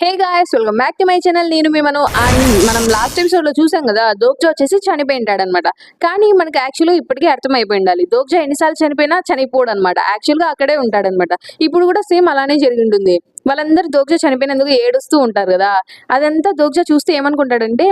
Hey guys, welcome back to my channel. నేను మిమ్మను మనం లాస్ట్ ఎపిసోడ్ లో చూసాం కదా, దోగ్జా వచ్చేసి చనిపోయింటాడనమాట. కానీ మనకి యాక్చువల్గా ఇప్పటికీ అర్థమైపోయి ఉండాలి, దోగ్జా ఎన్నిసార్లు చనిపోయినా చనిపోడు అనమాట. యాక్చువల్గా అక్కడే ఉంటాడనమాట. ఇప్పుడు కూడా సేమ్ అలానే జరిగి ఉంటుంది. వాళ్ళందరూ దోగ్జా చనిపోయినందుకు ఏడుస్తూ ఉంటారు కదా. అదంతా దోగ్జా చూస్తే ఏమనుకుంటాడంటే,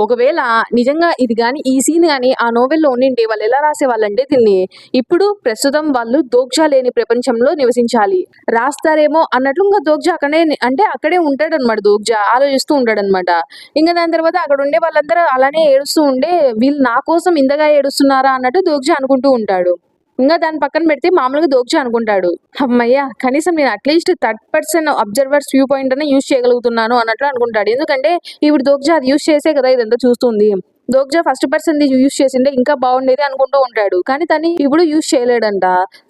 ఒకవేళ నిజంగా ఇది కానీ ఈ సీన్ కానీ ఆ నోవెల్లో ఉండింటే వాళ్ళు ఎలా రాసేవాళ్ళంటే దీన్ని, ఇప్పుడు ప్రస్తుతం వాళ్ళు దోగ్జా లేని ప్రపంచంలో నివసించాలి రాస్తారేమో అన్నట్లు ఇంకా దోగ్జా అక్కడే ఉంటాడు అనమాట. దోగ్జా ఆలోచిస్తూ ఉంటాడు అనమాట. ఇంకా దాని తర్వాత అక్కడ ఉండే వాళ్ళందరూ అలానే ఏడుస్తూ ఉండే, వీళ్ళు నా కోసం ఇంతగా ఏడుస్తున్నారా అన్నట్టు దోగ్జా అనుకుంటూ ఉంటాడు. ఇంకా దాని పక్కన పెడితే మామూలుగా దోగ్జా అనుకుంటాడు, అమ్మయ్య కనీసం నేను at least third person observer's viewpoint అనే యూజ్ చేయగలుగుతున్నాను అన్నట్లు అనుకుంటాడు. ఎందుకంటే ఇప్పుడు దోగ్జా అది యూజ్ చేసే కదా ఇదంతా చూస్తుంది. దోగ్జా ఫస్ట్ పర్సన్ యూజ్ చేసిండే ఇంకా బాగుండేది అనుకుంటూ ఉంటాడు. కానీ తను ఇప్పుడు యూజ్ చేయలేడంట.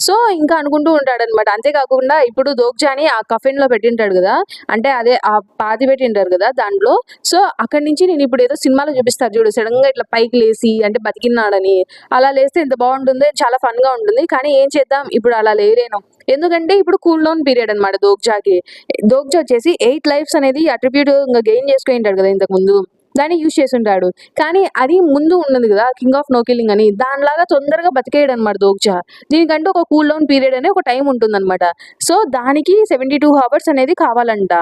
సో ఇంకా అనుకుంటూ ఉంటాడు అనమాట. అంతేకాకుండా ఇప్పుడు దోగ్జాని ఆ కఫెన్ లో పెట్టింటాడు కదా, అంటే అదే ఆ పాతి పెట్టింటారు కదా దాంట్లో. సో అక్కడి నుంచి నేను ఇప్పుడు ఏదో సినిమాలో చూపిస్తారు చూడు, సడన్ గా ఇట్లా పైకి లేసి అంటే బతికినాడని, అలా లేస్తే ఎంత బాగుంటుంది, చాలా ఫన్ గా ఉంటుంది. కానీ ఏం చేద్దాం, ఇప్పుడు అలా లేరేను. ఎందుకంటే ఇప్పుడు కూల్ డౌన్ పీరియడ్ అనమాట దోగ్జాకి. దోగ్జా వచ్చేసి 8 లైఫ్స్ అనేది అట్రిబ్యూట్ ఇంకా గెయిన్ చేసుకుని ఉంటాడు కదా ఇంతకు ముందు, దాన్ని యూజ్ చేసి ఉంటాడు. కానీ అది ముందు ఉన్నది కదా కింగ్ ఆఫ్ నో కిల్లింగ్ అని, దానిలాగా తొందరగా బతికేయడం అనమాట దోగ్జా. దీనికంటే ఒక కూల్ డౌన్ పీరియడ్ అనే ఒక టైం ఉంటుంది అనమాట. సో దానికి 72 hours అనేది కావాలంట.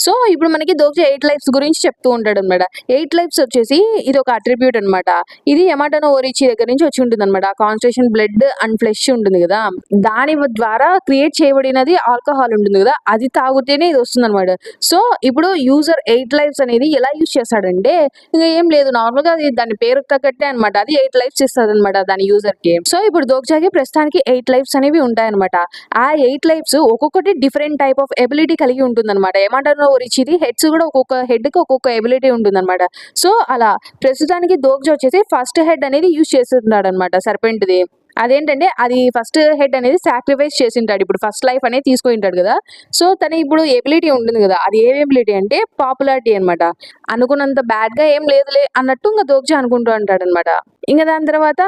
సో ఇప్పుడు మనకి దోగ్జా 8 లైఫ్స్ గురించి చెప్తూ ఉంటాడు అనమాట. 8 లైఫ్స్ వచ్చేసి ఇది ఒక అట్రిబ్యూట్ అనమాట. ఇది యమటనో ఓరిచి దగ్గర నుంచి వచ్చి ఉంటుంది అనమాట. కాన్సన్ట్రేషన్ బ్లడ్ అండ్ ఫ్లెష్ ఉంటుంది కదా, దాని ద్వారా క్రియేట్ చేయబడినది ఆల్కహాల్ ఉంటుంది కదా, అది తాగితేనే ఇది వస్తుంది అనమాట. సో ఇప్పుడు యూజర్ 8 లైఫ్స్ అనేది ఎలా యూజ్ చేస్తాడంటే, ఇంకా ఏం లేదు, నార్మల్ గా అది దాని పేరు తగ్గట్టే అనమాట. అది 8 లైఫ్స్ ఇస్తుంది అనమాట దాని యూజర్ కి. సో ఇప్పుడు దోగ్జాకి ప్రస్తుతానికి 8 లైఫ్స్ అనేవి ఉంటాయన్నమాట. ఆ 8 లైఫ్స్ ఒక్కొక్కటి డిఫరెంట్ టైప్ ఆఫ్ ఎబిలిటీ కలిగి ఉంటుంది అనమాట. ఏమంటారు రిచిది హెడ్స్ కూడా ఒక్కొక్క హెడ్ కి ఒక్కొక్క ఎబిలిటీ ఉంటుంది అనమాట. సో అలా ప్రస్తుతానికి దోగ్జా వచ్చేసి ఫస్ట్ హెడ్ అనేది యూజ్ చేస్తున్నాడు అనమాట సర్పెంట్ ది. అదేంటంటే అది ఫస్ట్ హెడ్ అనేది సాక్రిఫైస్ చేసింటాడు, ఇప్పుడు ఫస్ట్ లైఫ్ అనేది తీసుకుంటాడు కదా. సో తను ఇప్పుడు ఎబిలిటీ ఉంటుంది కదా, అది ఏ ఎబిలిటీ అంటే పాపులారిటీ అనమాట. అనుకున్నంత బ్యాడ్ గా ఏం లేదులే అన్నట్టు ఇంకా దోగ్జా అనుకుంటూ ఉంటాడు అనమాట. ఇంకా దాని తర్వాత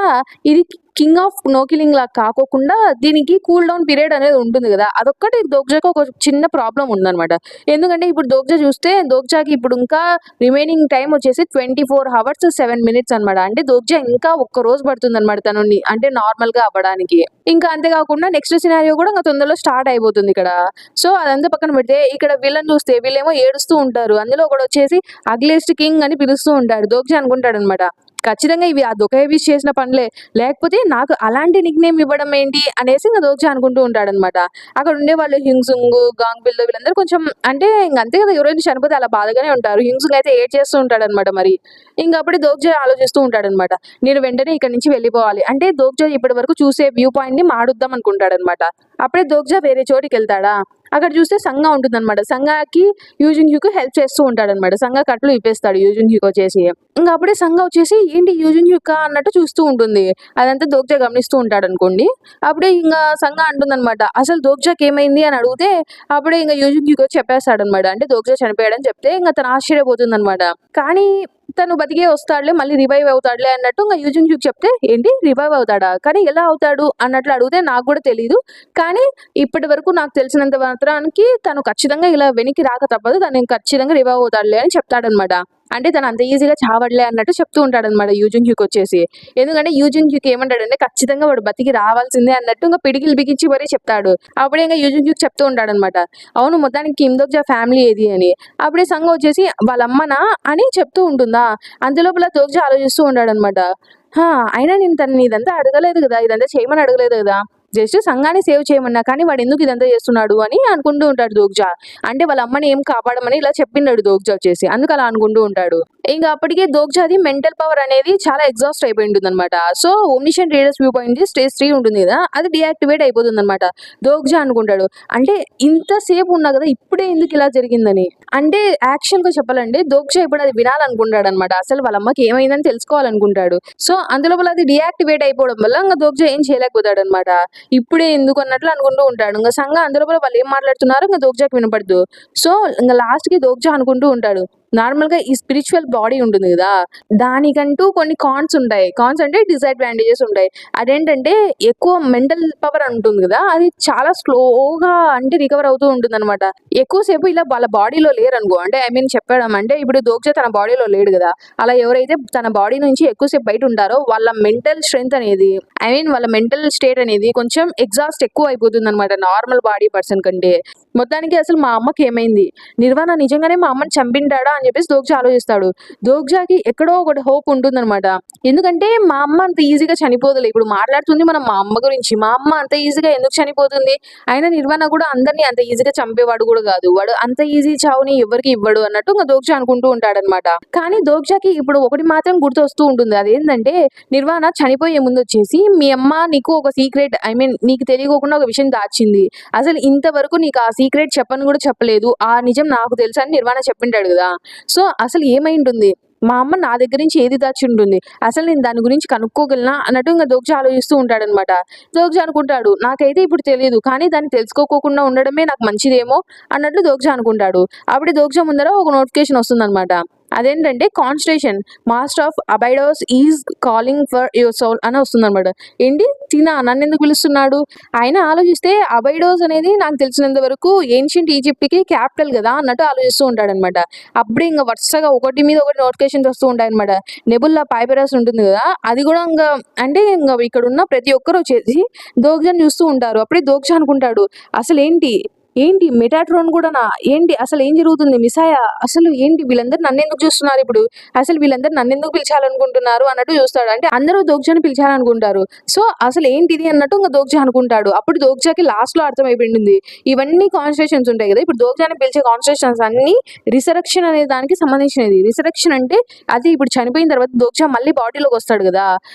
ఇది కింగ్ ఆఫ్ నో కిల్లింగ్ లా కాకోకుండా దీనికి కూల్ డౌన్ పీరియడ్ అనేది ఉంటుంది కదా, అదొక్కటి దోగ్జాకి ఒక చిన్న ప్రాబ్లం ఉందన్నమాట. ఎందుకంటే ఇప్పుడు దోగ్జా చూస్తే దోగ్జాకి ఇప్పుడు ఇంకా రిమైనింగ్ టైం వచ్చేసి 24 hours 7 minutes అనమాట. అంటే దోగ్జా ఇంకా ఒక్క రోజు పడుతుంది అనమాట తను అంటే నార్మల్ గా అవ్వడానికి. ఇంకా అంతేకాకుండా నెక్స్ట్ సినారియో కూడా ఇంకా తొందరలో స్టార్ట్ అయిపోతుంది ఇక్కడ. సో అదంతా పక్కన పెడితే ఇక్కడ వీళ్ళని చూస్తే వీళ్ళేమో ఏడుస్తూ ఉంటారు. అందులో ఒకటి వచ్చేసి అగ్లియెస్ట్ కింగ్ అని పిలుస్తూ ఉంటాడు. దోగ్జా అనుకుంటాడు అనమాట, ఖచ్చితంగా ఇవి ఆ దొకైబిస్ చేసిన పనులే, లేకపోతే నాకు అలాంటి నిక్ నేమ్ ఇవ్వడం ఏంటి అనేసి ఇంకా దోగ్జా అనుకుంటూ ఉంటాడు అనమాట. అక్కడ ఉండే వాళ్ళు హింగ్సుంగ్, గాంగ్బిల్ వీళ్ళందరూ కొంచెం అంటే ఇంక అంతే కదా, ఎవరైనా చనిపోతే అలా బాధగానే ఉంటారు. హింగ్సుంగ్ అయితే ఏడ్ చేస్తూ ఉంటాడు అనమాట. మరి ఇంకా అప్పుడే దోగ్జా ఆలోచిస్తూ ఉంటాడు అనమాట, నేను వెంటనే ఇక్కడ నుంచి వెళ్ళిపోవాలి. అంటే దోగ్జా ఇప్పటి వరకు చూసే వ్యూ పాయింట్ ని మారుద్దాం అనుకుంటాడు అనమాట. అప్పుడే దోగ్జా వేరే చోటికి వెళ్తాడా, అక్కడ చూస్తే సంగా ఉంటుంది అనమాట. సంగాకి యూజిన్ హ్యూకి హెల్ప్ చేస్తూ ఉంటాడు అనమాట. సంగా కట్లు ఇప్పేస్తాడు యూజిన్ హ్యూకి వచ్చేసి. ఇంకా అప్పుడే సంగా వచ్చేసి ఏంటి యూజిన్ హ్యూకా అన్నట్టు చూస్తూ ఉంటుంది. అదంతా దోగ్జా గమనిస్తూ ఉంటాడు అనుకోండి. అప్పుడే ఇంకా సంగా అంటుంది అనమాట, అసలు దోగ్జాకి ఏమైంది అని అడిగితే అప్పుడే ఇంకా యూజిన్ హ్యూకి చెప్పేస్తాడు అనమాట. అంటే దోగ్జా చనిపోయాడని చెప్తే ఇంకా తను ఆశ్చర్యపోతుంది అనమాట. కానీ తను బతికే వస్తాడులే, మళ్ళీ రివైవ్ అవుతాడులే అన్నట్టు ఇంకా యూజిన్ హ్యూక్ చెప్తే, ఏంటి రివైవ్ అవుతాడా, కానీ ఎలా అవుతాడు అన్నట్లు అడిగితే నాకు కూడా తెలియదు, కానీ ఇప్పటి వరకు నాకు తెలిసినంత మాత్రానికి తను ఖచ్చితంగా ఇలా వెనక్కి రాక తప్పదు, తను ఖచ్చితంగా రివైవ్ అవుతాడులే అని చెప్తాడనమాట. అంటే తను అంత ఈజీగా చావడలే అన్నట్టు చెప్తూ ఉంటాడు అనమాట యూజిన్ హ్యూక్ వచ్చేసి. ఎందుకంటే యూజిన్ హ్యూక్ ఏమంటాడంటే ఖచ్చితంగా వాడు బతికి రావాల్సిందే అన్నట్టు ఇంకా పిడికిలు బిగించి మరీ చెప్తాడు. అప్పుడే ఇంకా యూజిన్ హ్యూక్ చెప్తూ ఉంటాడు అనమాట, అవును మొత్తానికి కిమ్ దోగ్జా ఫ్యామిలీ ఏది అని. అప్పుడే సంఘం వచ్చేసి వాళ్ళ అమ్మనా అని చెప్తూ ఉంటుందా. అంతలోపల దోగ్జా ఆలోచిస్తూ ఉంటాడు అనమాట, అయినా నేను తనని ఇదంతా అడగలేదు కదా, ఇదంతా చేయమని అడగలేదు కదా, జస్ట్ సంఘాన్ని సేవ్ చేయమన్నా, కానీ వాడు ఎందుకు ఇదంతా చేస్తున్నాడు అని అనుకుంటూ ఉంటాడు దోగ్జా. అంటే వాళ్ళ అమ్మని ఏం కాపాడమని ఇలా చెప్పినాడు దోగ్జా వచ్చేసి, అందుకు అలా అనుకుంటూ ఉంటాడు. ఇంకా అప్పటికే దోగ్జాది మెంటల్ పవర్ అనేది చాలా ఎగ్జాస్ట్ అయిపోయి ఉంటుంది అనమాట. So omniscient readers view point stage 3 ఉంటుంది కదా, అది డియాక్టివేట్ అయిపోతుంది అనమాట. దోగ్జా అనుకుంటాడు, అంటే ఇంతసేపు ఉన్నా కదా ఇప్పుడే ఎందుకు ఇలా జరిగిందని. అంటే యాక్చువల్ గా చెప్పాలంటే దోగ్జా ఇప్పుడు అది వినాలనుకుంటాడు అనమాట. అసలు వాళ్ళ అమ్మకి ఏమైందని తెలుసుకోవాలనుకుంటాడు. సో అందులోపల అది డియాక్టివేట్ అయిపోవడం వల్ల ఇంకా దోగ్జా ఏం చేయలేకపోతాడు అనమాట. ఇప్పుడే ఎందుకు అన్నట్లు అనుకుంటూ ఉంటాడు. ఇంకా సంఘ అందులో వాళ్ళు ఏం మాట్లాడుతున్నారో ఇంకా దోగ్జాకి వినపడదు. సో ఇంకా లాస్ట్ కి దోగ్జా అనుకుంటూ ఉంటాడు, నార్మల్ గా ఈ స్పిరిచువల్ బాడీ ఉంటుంది కదా, దానికంటూ కొన్ని కాన్స్ ఉంటాయి. కాన్స్ అంటే డిసడ్వాంటేజెస్ ఉంటాయి. అదేంటంటే ఎక్కువ మెంటల్ పవర్ ఉంటుంది కదా, అది చాలా స్లోగా అంటే రికవర్ అవుతూ ఉంటుంది అనమాట. ఎక్కువసేపు ఇలా వాళ్ళ బాడీలో లేరనుకో, అంటే ఐ మీన్ చెప్పడం అంటే ఇప్పుడు దోక్ష తన బాడీలో లేడు కదా, అలా ఎవరైతే తన బాడీ నుంచి ఎక్కువసేపు బయట ఉంటారో వాళ్ళ మెంటల్ స్ట్రెంగ్త్ అనేది, ఐ మీన్ వాళ్ళ మెంటల్ స్టేట్ అనేది కొంచెం ఎగ్జాస్ట్ ఎక్కువ అయిపోతుంది అనమాట నార్మల్ బాడీ పర్సన్ కంటే. మొత్తానికి అసలు మా అమ్మకి ఏమైంది, నిర్వాణ నిజంగానే మా అమ్మని చంపింటాడా అని చెప్పేసి దోగ్జా ఆలోచిస్తాడు. దోగ్జాకి ఎక్కడో ఒకటి హోప్ ఉంటుందన్నమాట. ఎందుకంటే మా అమ్మ అంత ఈజీగా చనిపోదులే, ఇప్పుడు మాట్లాడుతుంది మనం మా అమ్మ గురించి, మా అమ్మ అంత ఈజీగా ఎందుకు చనిపోతుంది, అయినా నిర్వాణ కూడా అందరినీ అంత ఈజీగా చంపేవాడు కూడా కాదు, వాడు అంత ఈజీ చావుని ఎవరికి ఇవ్వడు అన్నట్టు ఇంకా దోగ్జా అనుకుంటూ ఉంటాడనమాట. కానీ దోగ్జాకి ఇప్పుడు ఒకటి మాత్రం గుర్తు వస్తూ ఉంటుంది, అదేంటంటే నిర్వాణ చనిపోయే ముందు వచ్చేసి మీ అమ్మ నీకు ఒక సీక్రెట్, ఐ మీన్ నీకు తెలియకోకుండా ఒక విషయం దాచింది, అసలు ఇంతవరకు నీకు ఆ సీక్రెట్ చెప్పని కూడా చెప్పలేదు, ఆ నిజం నాకు తెలుసు అని నిర్వాణ చెప్పింటాడు కదా. సో అసలు ఏమై ఉంటుంది, మా అమ్మ నా దగ్గర నుంచి ఏది దాచి ఉంటుంది, అసలు నేను దాని గురించి కనుక్కోగలనా అన్నట్టు ఇంకా దోగ్జా ఆలోచిస్తూ ఉంటాడనమాట. దోగ్జా అనుకుంటాడు నాకైతే ఇప్పుడు తెలియదు, కానీ దాన్ని తెలుసుకోకుండా ఉండడమే నాకు మంచిదేమో అన్నట్లు దోగ్జా అనుకుంటాడు. అప్పుడే దోగ్జా ముందర ఒక నోటిఫికేషన్ వస్తుందన్నమాట. అదేంటంటే constellation master of Abydos is calling for your soul అని వస్తుందన్నమాట. ఏంటి తినా నన్ను ఎందుకు పిలుస్తున్నాడు, ఆయన ఆలోచిస్తే అబైడోస్ అనేది నాకు తెలిసినంత వరకు ఏన్షియంట్ ఈజిప్ట్కి క్యాపిటల్ కదా అన్నట్టు ఆలోచిస్తూ ఉంటాడనమాట. అప్పుడే ఇంకా వరుసగా ఒకటి మీద ఒకటి నోటిఫికేషన్స్ వస్తూ ఉంటాయన్నమాట. నెబుల్లా పైపెరస్ ఉంటుంది కదా, అది కూడా ఇంకా అంటే ఇంకా ఇక్కడ ఉన్న ప్రతి ఒక్కరు వచ్చేసి దోగ్జాని చూస్తూ ఉంటారు. అప్పుడే దోగ్జా అనుకుంటాడు అసలు ఏంటి ఏంటి మెటాట్రోన్ కూడానా, ఏంటి అసలు ఏం జరుగుతుంది, మిసాయా అసలు ఏంటి, వీళ్ళందరూ నన్ను ఎందుకు చూస్తున్నారు ఇప్పుడు, అసలు వీళ్ళందరూ నన్ను ఎందుకు పిలిచాలనుకుంటున్నారు అన్నట్టు చూస్తాడు. అంటే అందరూ దోగ్జాని పిలిచాలనుకుంటారు, సో అసలు ఏంటిది అన్నట్టు ఇంకా దోగ్జా అనుకుంటాడు. అప్పుడు దోగ్జాకి లాస్ట్ లో అర్థమైపోయింది ఇవన్నీ కాన్స్టిట్యూషన్స్ ఉంటాయి కదా, ఇప్పుడు దోగ్జాని పిలిచే కాన్స్టిట్యూషన్స్ అన్ని రిసరెక్షన్ అనే దానికి సంబంధించినది. రిసరెక్షన్ అంటే అది ఇప్పుడు చనిపోయిన తర్వాత దోగ్జా మళ్ళీ బాడీలోకి వస్తాడు కదా,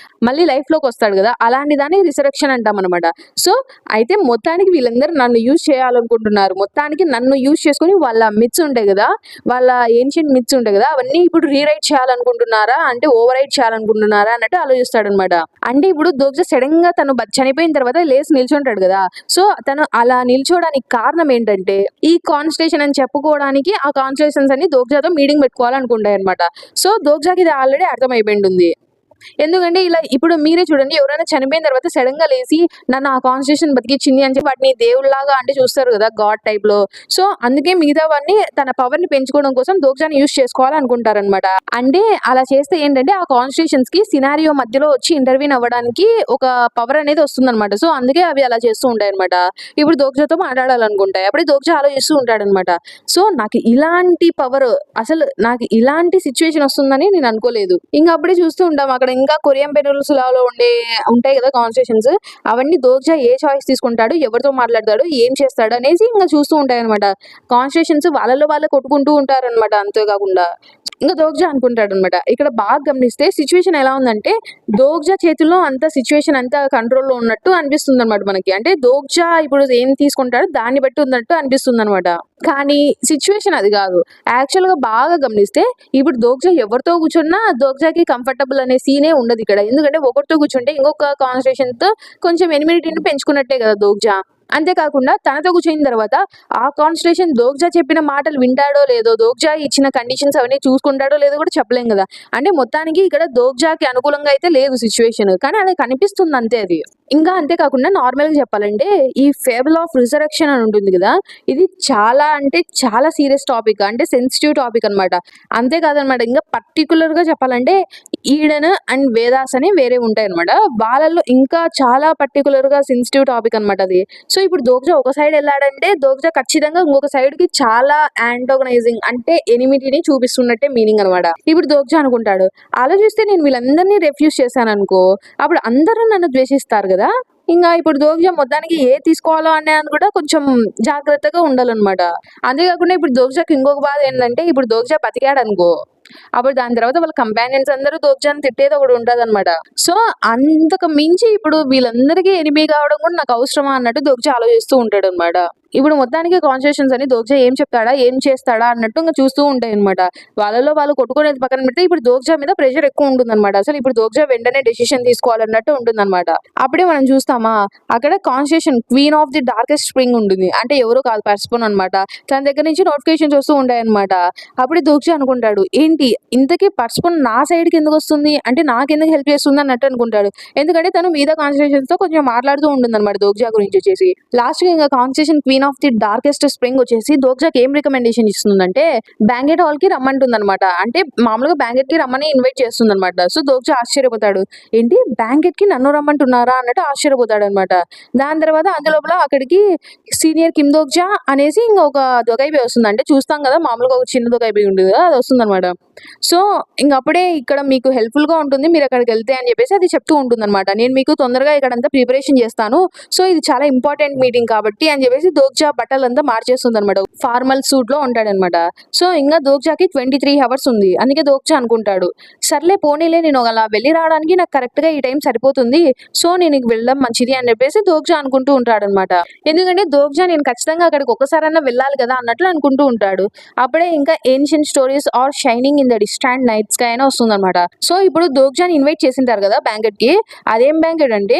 మళ్ళీ లైఫ్ లోకి వస్తాడు కదా, అలాంటి దాన్ని రిసరెక్షన్ అంటాం అనమాట. సో అయితే మొత్తానికి వీళ్ళందరూ నన్ను యూజ్ చేయాలనుకుంటున్నారు, మొత్తానికి నన్ను యూజ్ చేసుకుని వాళ్ళ మిత్స్ ఉంటాయి కదా, వాళ్ళ ఏన్షియంట్ మిత్స్ ఉంటాయి కదా, అవన్నీ ఇప్పుడు రీరైట్ చేయాలనుకుంటున్నారా అంటే ఓవర్ రైట్ చేయాలనుకుంటున్నారా అన్నట్టు ఆలోచిస్తాడు అనమాట. అంటే ఇప్పుడు దోగ్జా సడన్ గా తను చనిపోయిన తర్వాత లేచి నిల్చుంటాడు కదా, సో తను అలా నిల్చోడానికి కారణం ఏంటంటే ఈ కాన్స్టిట్యూషన్ అని చెప్పుకోవడానికి ఆ కాన్స్టిట్యూషన్స్ అన్ని దోగ్జాతో మీటింగ్ పెట్టుకోవాలనుకుంటాయి అనమాట. సో దోగ్జాకి ఇది ఆల్రెడీ అర్థమైపోయింది. ఎందుకంటే ఇలా ఇప్పుడు మీరే చూడండి, ఎవరైనా చనిపోయిన తర్వాత సడన్ గా లేచి నన్ను ఆ కాన్స్టిట్యూషన్ బతికిచ్చింది అని చెప్పి వాటిని దేవుళ్లాగా అంటే చూస్తారు కదా, గాడ్ టైప్ లో. సో అందుకే మిగతా వాడిని తన పవర్ ని పెంచుకోవడం కోసం దోగ్జాని యూజ్ చేసుకోవాలనుకుంటారనమాట. అంటే అలా చేస్తే ఏంటంటే ఆ కాన్స్టిట్యూషన్స్ కి సినారియో మధ్యలో వచ్చి ఇంటర్వ్యూన్ అవ్వడానికి ఒక పవర్ అనేది వస్తుందన్నమాట. సో అందుకే అవి అలా చేస్తూ ఉంటాయి అనమాట. ఇప్పుడు దోగ్జాతో మాట్లాడాలనుకుంటాయి, అప్పుడే దోగ్జా ఆలోచిస్తూ ఉంటాడనమాట. సో నాకు ఇలాంటి పవర్, అసలు నాకు ఇలాంటి సిచ్యువేషన్ వస్తుందని నేను అనుకోలేదు. ఇంకా అప్పుడే చూస్తూ ఉంటాం అక్కడ ఇంకా కొరియన్ పెనిన్సులాలో ఉంటాయి కదా కాన్స్టిట్యూషన్స్, అవన్నీ దోగ్జా ఏ చాయిస్ తీసుకుంటాడు, ఎవరితో మాట్లాడతాడు, ఏం చేస్తాడు అనేసి ఇంకా చూస్తూ ఉంటాయి అనమాట. కాన్స్టిట్యూషన్స్ వాళ్ళలో వాళ్ళు కొట్టుకుంటూ ఉంటారనమాట. అంతేకాకుండా ఇంకా దోగ్జా అనుకుంటాడు అనమాట. ఇక్కడ బాగా గమనిస్తే సిచ్యువేషన్ ఎలా ఉందంటే దోగ్జా చేతుల్లో అంత సిచ్యువేషన్ అంతా కంట్రోల్లో ఉన్నట్టు అనిపిస్తుంది అనమాట మనకి. అంటే దోగ్జా ఇప్పుడు ఏం తీసుకుంటాడో దాన్ని బట్టి ఉన్నట్టు అనిపిస్తుంది అనమాట. కానీ సిచ్యువేషన్ అది కాదు. యాక్చువల్ గా బాగా గమనిస్తే ఇప్పుడు దోగ్జా ఎవరితో కూర్చున్నా దోగ్జాకి కంఫర్టబుల్ అనే సీనే ఉండదు ఇక్కడ. ఎందుకంటే ఒకరితో కూర్చుంటే ఇంకొక కాన్స్టిట్యూషన్ తో కొంచెం ఎనిమిడిని పెంచుకున్నట్టే కదా దోగ్జా. అంతేకాకుండా తనతో కూర్చొని తర్వాత ఆ కాన్స్టిట్యూషన్ దోగ్జా చెప్పిన మాటలు వింటాడో లేదో, దోగ్జా ఇచ్చిన కండిషన్స్ అవన్నీ చూసుకుంటాడో లేదో కూడా చెప్పలేం కదా. అంటే మొత్తానికి ఇక్కడ దోగ్జాకి అనుకూలంగా అయితే లేదు సిచ్యువేషన్, కానీ అది కనిపిస్తుంది అంతే అది. ఇంకా అంతేకాకుండా నార్మల్ గా చెప్పాలంటే ఈ ఫేబుల్ ఆఫ్ రిజరెక్షన్ అని ఉంటుంది కదా, ఇది చాలా అంటే చాలా సీరియస్ టాపిక్, అంటే సెన్సిటివ్ టాపిక్ అనమాట. అంతేకాదనమాట, ఇంకా పర్టికులర్ గా చెప్పాలంటే ఈడెన్ అండ్ వేదాస్ అని వేరే ఉంటాయి అనమాట. వాళ్ళల్లో ఇంకా చాలా పర్టికులర్ గా సెన్సిటివ్ టాపిక్ అనమాట అది. సో ఇప్పుడు దోగ్జా ఒక సైడ్ వెళ్ళాడంటే దోగ్జా ఖచ్చితంగా ఇంకొక సైడ్ కి చాలా యాంటోగనైజింగ్ అంటే ఎనిమిటీని చూపిస్తున్నట్టే మీనింగ్ అనమాట. ఇప్పుడు దోగ్జా అనుకుంటాడు ఆలోచిస్తే నేను వీళ్ళందరినీ రిఫ్యూజ్ చేశాను అనుకో, అప్పుడు అందరూ నన్ను ద్వేషిస్తారు కదా. ఇంకా ఇప్పుడు దోగ్జా మొత్తానికి ఏ తీసుకోవాలో అనేది కూడా కొంచెం జాగ్రత్తగా ఉండాలన్నమాట. అంతేకాకుండా ఇప్పుడు దోగ్జాకి ఇంకొక బాధ ఏంటంటే ఇప్పుడు దోగ్జా బతికాడు అనుకో, అప్పుడు దాని తర్వాత వాళ్ళ కంపానియన్స్ అందరూ దోగ్జాని తిట్టేది ఒకటి ఉంటది అనమాట. సో అంతకు మించి ఇప్పుడు వీళ్ళందరికీ ఎనిమి కావడం కూడా నాకు అవసరమా అన్నట్టు దోగ్జా ఆలోచిస్తూ ఉంటాడు అనమాట. ఇప్పుడు మొత్తానికి కాన్స్టిట్యూషన్స్ అని దోగ్జా ఏం చెప్తాడా ఏం చేస్తాడా అన్నట్టు ఇంకా చూస్తూ ఉంటాయి అనమాట. వాళ్ళలో వాళ్ళు కొట్టుకునేది పక్కన పెడితే ఇప్పుడు దోగ్జా మీద ప్రెషర్ ఎక్కువ ఉంటుంది అనమాట. అసలు ఇప్పుడు దోగ్జా వెంటనే డెసిషన్ తీసుకోవాలన్నట్టు ఉంటుంది అనమాట. అప్పుడే మనం చూస్తాం చూస్తామా అక్కడ constitution queen of the darkest spring ఉంటుంది. అంటే ఎవరో కాదు పర్సన్ అనమాట. తన దగ్గర నుంచి నోటిఫికేషన్స్ వస్తూ ఉంటాయన్నమాట. అప్పుడే దోక్ష అనుకుంటాడు, ఏంటి ఇంతకీ పర్సన్ నా సైడ్‌కి ఎందుకొస్తుంది? అంటే నాకెందుకు హెల్ప్ చేస్తుంది అన్నట్టు అనుకుంటాడు. ఎందుకంటే తను మిగతా కాన్స్టిట్యూషన్స్‌తో కొంచెం మాట్లాడుతూ ఉంటుందన్నమాట దోక్ష గురించి వచ్చేసి. లాస్ట్‌కి ఇంకా constitution queen of the darkest spring వచ్చేసి దోక్షకి ఏం రికమెండేషన్ ఇస్తుందంటే బ్యాంకెట్ హాల్‌కి రమ్మంటుందన్నమాట. అంటే మామూలుగా బ్యాంకెట్‌కి రమ్మని ఇన్వైట్ చేస్తుందన్నమాట. సో దోక్ష ఆశ్చర్యపోతాడు. ఏంటి బ్యాంకెట్‌కి నన్ను రమ్మంటున్నారా అన్నట్టు ఆశ్చర్యపోతాడన్నమాట. దాని తర్వాత అందులోపల అక్కడికి సీనియర్ కిమ్ దోక్జా అనేసి ఇంకొక దొగైబి వస్తుంది. అంటే చూస్తాం కదా మామూలుగా ఒక చిన్న దొగైబి ఉంటుంది కదా అది వస్తుందన్నమాట. సో అప్పుడే ఇక్కడ మీకు హెల్ప్‌ఫుల్‌గా ఉంటుంది మీరు అక్కడికెళ్తే అని చెప్పేసి అది చెప్తూ ఉంటుందన్నమాట. నేను మీకు తొందరగా ఇక్కడంతా ప్రిపరేషన్ చేస్తాను. సో ఇది చాలా ఇంపార్టెంట్ మీటింగ్ కాబట్టి అని చెప్పేసి దోక్జా బట్టలంతా మార్చేస్తుందన్నమాట. ఫార్మల్ సూట్‌లో ఉంటాడన్నమాట. సో దోక్జాకి 23 హవర్స్ ఉంది. అందుకే దోక్జా అనుకుంటాడు, సర్లే పోనీలే నేను అలా వెళ్ళి రావడానికి నాకు కరెక్ట్‌గా ఈ టైం సరిపోతుంది. సో నేను ఇక వెళ్ళడం మంచిది అని చెప్పేసి దోక్జా అనుకుంటూ ఉంటాడన్నమాట. ఎందుకంటే దోక్జా నేను ఖచ్చితంగా అక్కడికి ఒక్కసారన్నా వెళ్ళాలి కదా అన్నట్లు అనుకుంటూ ఉంటాడు. అప్పుడే ఇంకా ancient stories are shining in the distant night sky అని వస్తుందన్నమాట. సో ఇప్పుడు దోక్జాని ఇన్వైట్ చేసింటారు కదా బ్యాంకెట్‌కి. అదేం బ్యాంకెట్ అంటే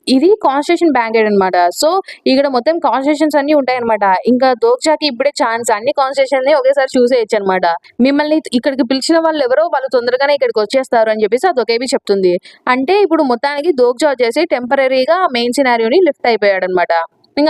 ఇది కాన్స్టిట్యూషన్ బ్యాంకెట్ అన్నమాట. సో ఇక్కడ మొత్తం కాన్స్టిట్యూషన్స్ అన్ని ఉంటాయన్నమాట. ఇంకా దోక్జాకి ఇప్పుడే ఛాన్స్ అన్ని కాన్స్టిట్యూషన్‌ని ఒకేసారి చూసేయొచ్చు అన్నమాట. మిమ్మల్ని ఇక్కడికి పిలిచిన వాళ్ళు ఎవరో వాళ్ళు తొందరగానే ఇక్కడికి వచ్చేస్తారు అని చెప్పేసి ఆ దొగైబి చెప్తుంది. అంటే ఇప్పుడు మొత్తానికి దోక్జా వచ్చేసి టెంపరరీగా మెయిన్ సినారియోని లిఫ్ట్ అయిపోయాడన్నమాట.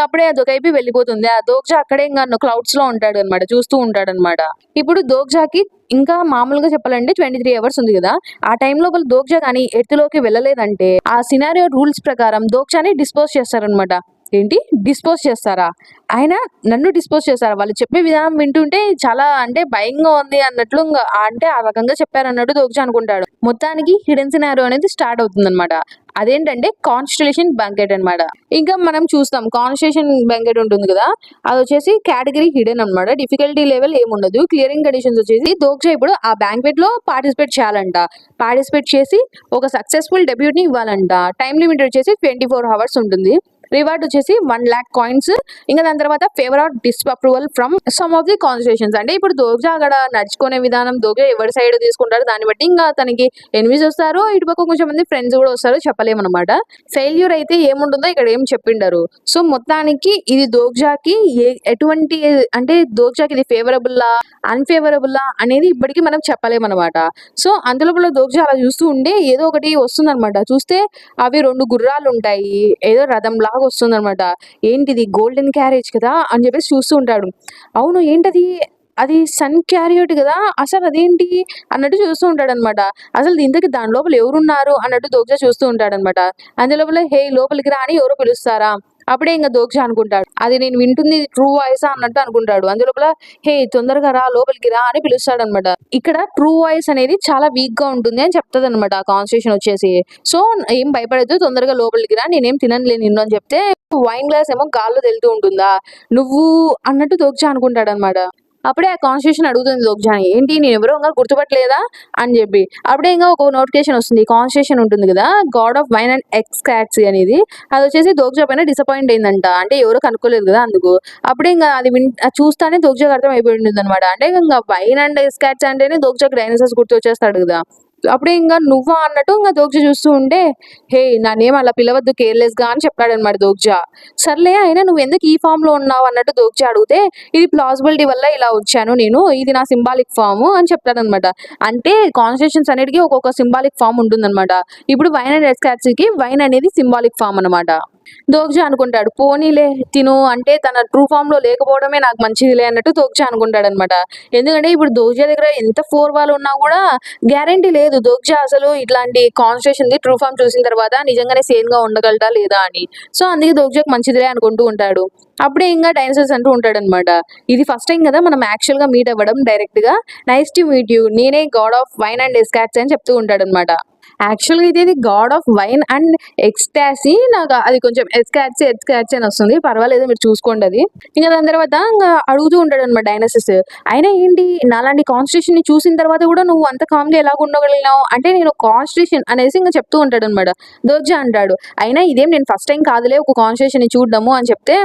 అప్పుడే ఆ దొగైబి వెళ్ళిపోతుంది. ఆ దోక్జా అక్కడే క్లౌడ్స్ లో ఉంటాడన్నమాట. చూస్తూ ఉంటాడన్నమాట. ఇప్పుడు దోక్జాకి ఇంకా మామూలుగా చెప్పాలంటే 23 అవర్స్ ఉంది కదా. ఆ టైం లోపల దోక్జా కానీ ఎర్త్‌లోకి వెళ్ళలేదంటే ఆ సినారియో రూల్స్ ప్రకారం దోక్జాని డిస్పోజ్ చేస్తారన్నమాట. ఏంటి డిస్పోజ్ చేస్తారా? ఆయన నన్ను డిస్పోజ్ చేస్తారా? వాళ్ళు చెప్పే విధానం వింటుంటే చాలా అంటే భయంగా ఉంది అన్నట్లు అంటే ఆ రకంగా చెప్పారన్నట్టు దోక్జా అనుకుంటాడు. మొత్తానికి హిడెన్ సినారియో అనేది స్టార్ట్ అవుతుందన్నమాట. అదేంటంటే కాన్స్టిట్యూషన్ బ్యాంకెట్ అన్నమాట. ఇంకా మనం చూస్తాం కాన్స్టిట్యూషన్ బ్యాంకెట్ ఉంటుంది కదా. అది వచ్చేసి కేటగిరీ హిడెన్ అన్నమాట. డిఫికల్టీ లెవెల్ ఏముండదు. క్లియరింగ్ కండిషన్స్ వచ్చేసి దోక్జా ఇప్పుడు ఆ బ్యాంకెట్ లో పార్టిసిపేట్ చేయాలంట. పార్టిసిపేట్ చేసి ఒక సక్సెస్ఫుల్ డెబ్యూట్ ని ఇవ్వాలంట. టైం లిమిట్ వచ్చేసి 24 అవర్స్ ఉంటుంది. రివార్డ్ వచ్చేసి 1 lakh కాయిన్స్. ఇంకా దాని తర్వాత favour or disapproval from some of the constitutions. అంటే ఇప్పుడు దోక్జా అక్కడ నడుచుకునే విధానం దోక్జా ఎవరి సైడ్ తీసుకుంటారు దాన్ని బట్టి ఇంకా తనకి ఎనిమిస్ వస్తారు, ఇటుపక్క కొంచెం మంది ఫ్రెండ్స్ కూడా వస్తారు, చెప్పలేమన్నమాట. ఫెయిల్యూర్ అయితే ఏముంటుందో ఇక్కడ ఏం చెప్పిండారు. సో మొత్తానికి ఇది దోక్జాకి ఎటువంటి అంటే దోక్జాకి ఇది ఫేవరబుల్లా అన్ఫేవరబుల్లా అనేది ఇప్పటికీ మనం చెప్పలేమన్నమాట. సో అందులోపల దోక్జా అలా చూస్తూ ఉండే ఏదో ఒకటి వస్తుందన్నమాట. చూస్తే అవి 2 గుర్రాలు ఉంటాయి. ఏదో రథం లాగా వస్తుందన్నమాట. ఏంటిది గోల్డెన్ క్యారేజ్ కదా అని చెప్పేసి చూస్తూ ఉంటాడు. అవును ఏంటది? అది సన్ క్యారియట్ కదా, అసలు అదేంటి అన్నట్టు చూస్తూ ఉంటాడన్నమాట. అసలు ఇంతకీ దాని లోపల ఎవరున్నారు అన్నట్టు దోక్జా చూస్తూ ఉంటాడన్నమాట. అందులోపల హే లోపలికి రా అని ఎవరో పిలుస్తారా? అప్పుడే ఇంకా దోక్జా అనుకుంటాడు, అది నేను వింటుంది ట్రూ వాయిసా అన్నట్టు అనుకుంటాడు. అందులోపల హే తొందరగా రా లోపలికి రా అని పిలుస్తాడు అనమాట. ఇక్కడ ట్రూ వాయిస్ అనేది చాలా వీక్ గా ఉంటుంది అని చెప్తుంది అనమాట ఆ కాన్స్టిట్యూషన్ వచ్చేసి. సో ఏం భయపడద్దు తొందరగా లోపలికి రా, నేనేం తిననులే నిన్ను అని చెప్తే వైన్ గ్లాస్ ఏమో గాల్లో తెలుతూ ఉంటుందా నువ్వు అన్నట్టు దోక్జా అనుకుంటాడు అనమాట. అప్పుడే ఆ కాన్స్టిట్యూషన్ అడుగుతుంది దోక్జాని, ఏంటి నేను ఎవరో ఇంకా గుర్తుపట్టలేదా అని చెప్పి. అప్పుడే ఇంకా ఒక నోటిఫికేషన్ వస్తుంది. కాన్స్టిట్యూషన్ ఉంటుంది కదా గాడ్ ఆఫ్ వైన్ అండ్ ఎక్స్కాట్సీ అనేది. అది వచ్చేసి దోక్జా పైన డిసప్పాయింట్ అయిందంట. అంటే ఎవరో కనుక్కోలేదు కదా అందుకు. అప్పుడే ఇంకా అది చూస్తానే దోక్జాకి అర్థం అయిపోయి ఉంటుంది అనమాట. అంటే ఇంకా వైన్ అండ్ ఎక్స్కాట్సీ అంటేనే దోక్జాకి డైనోసార్స్ గుర్తు వచ్చేస్తాడు కదా. అప్పుడే ఇంకా నువ్వా అన్నట్టు ఇంకా దోక్జా చూస్తూ ఉంటే హే నానేం అలా పిలవద్దు కేర్లెస్ గా అని చెప్పాడనమాట దోక్జా. సర్లే అయినా నువ్వు ఎందుకు ఈ ఫామ్ లో ఉన్నావు అన్నట్టు దోక్జా అడిగితే ఇది ప్లాసిబిలిటీ వల్ల ఇలా వచ్చాను నేను, ఇది నా సింబాలిక్ ఫామ్ అని చెప్తాడనమాట. అంటే కాన్స్టిట్యూషన్స్ అన్నిటికీ ఒక్కొక్క సింబాలిక్ ఫామ్ ఉంటుందన్నమాట. ఇప్పుడు వైన్ అండ్ ఎస్కాట్సీకి వైన్ అనేది సింబాలిక్ ఫామ్ అనమాట. దోక్జా అనుకుంటాడు పోనీలే తిను అంటే తన ట్రూ ఫామ్ లో లేకపోవడమే నాకు మంచిదిలే అన్నట్టు దోక్జా అనుకుంటాడు అనమాట. ఎందుకంటే ఇప్పుడు దోక్జా దగ్గర ఎంత 4 వాళ్ళు ఉన్నా కూడా గ్యారంటీ లేదు దోక్జా అసలు ఇట్లాంటి కాన్స్టిట్యూషన్ ది ట్రూ ఫామ్ చూసిన తర్వాత నిజంగానే సేమ్ గా ఉండగలడా లేదా అని. సో అందుకే దోక్జాకి మంచిదిలే అనుకుంటూ ఉంటాడు. అప్పుడే ఇంకా డైనోసార్స్ అంటూ ఉంటాడు అనమాట. ఇది ఫస్ట్ టైం కదా మనం యాక్చువల్ గా మీట్ అవ్వడం డైరెక్ట్ గా, నైస్ టు మీట్ యూ, నేనే గాడ్ ఆఫ్ వైన్ అండ్ ఎస్కాట్సీ అని చెప్తూ ఉంటాడు అనమాట. యాక్చువల్గా ఇది గాడ్ ఆఫ్ వైన్ అండ్ ఎక్స్టాసీ, నాకు అది కొంచెం ఎస్కాట్సీ అని వస్తుంది, పర్వాలేదు మీరు చూసుకోండి అది. ఇంకా దాని తర్వాత ఇంకా అడుగుతూ ఉంటాడు అనమాట డైనోసార్స్, అయినా ఏంటి నాలాంటి కాన్స్టిట్యూషన్ ని చూసిన తర్వాత కూడా నువ్వు అంత కామ్గా ఎలా ఉండగలిగినావు అంటే నేను కాన్స్టిట్యూషన్ అనేసి ఇంకా చెప్తూ ఉంటాడు అనమాట. దోక్జా అంటాడు అయినా ఇదేం నేను ఫస్ట్ టైం కాదులే ఒక కాన్స్టిట్యూషన్ ని చూడడము అని చెప్తే,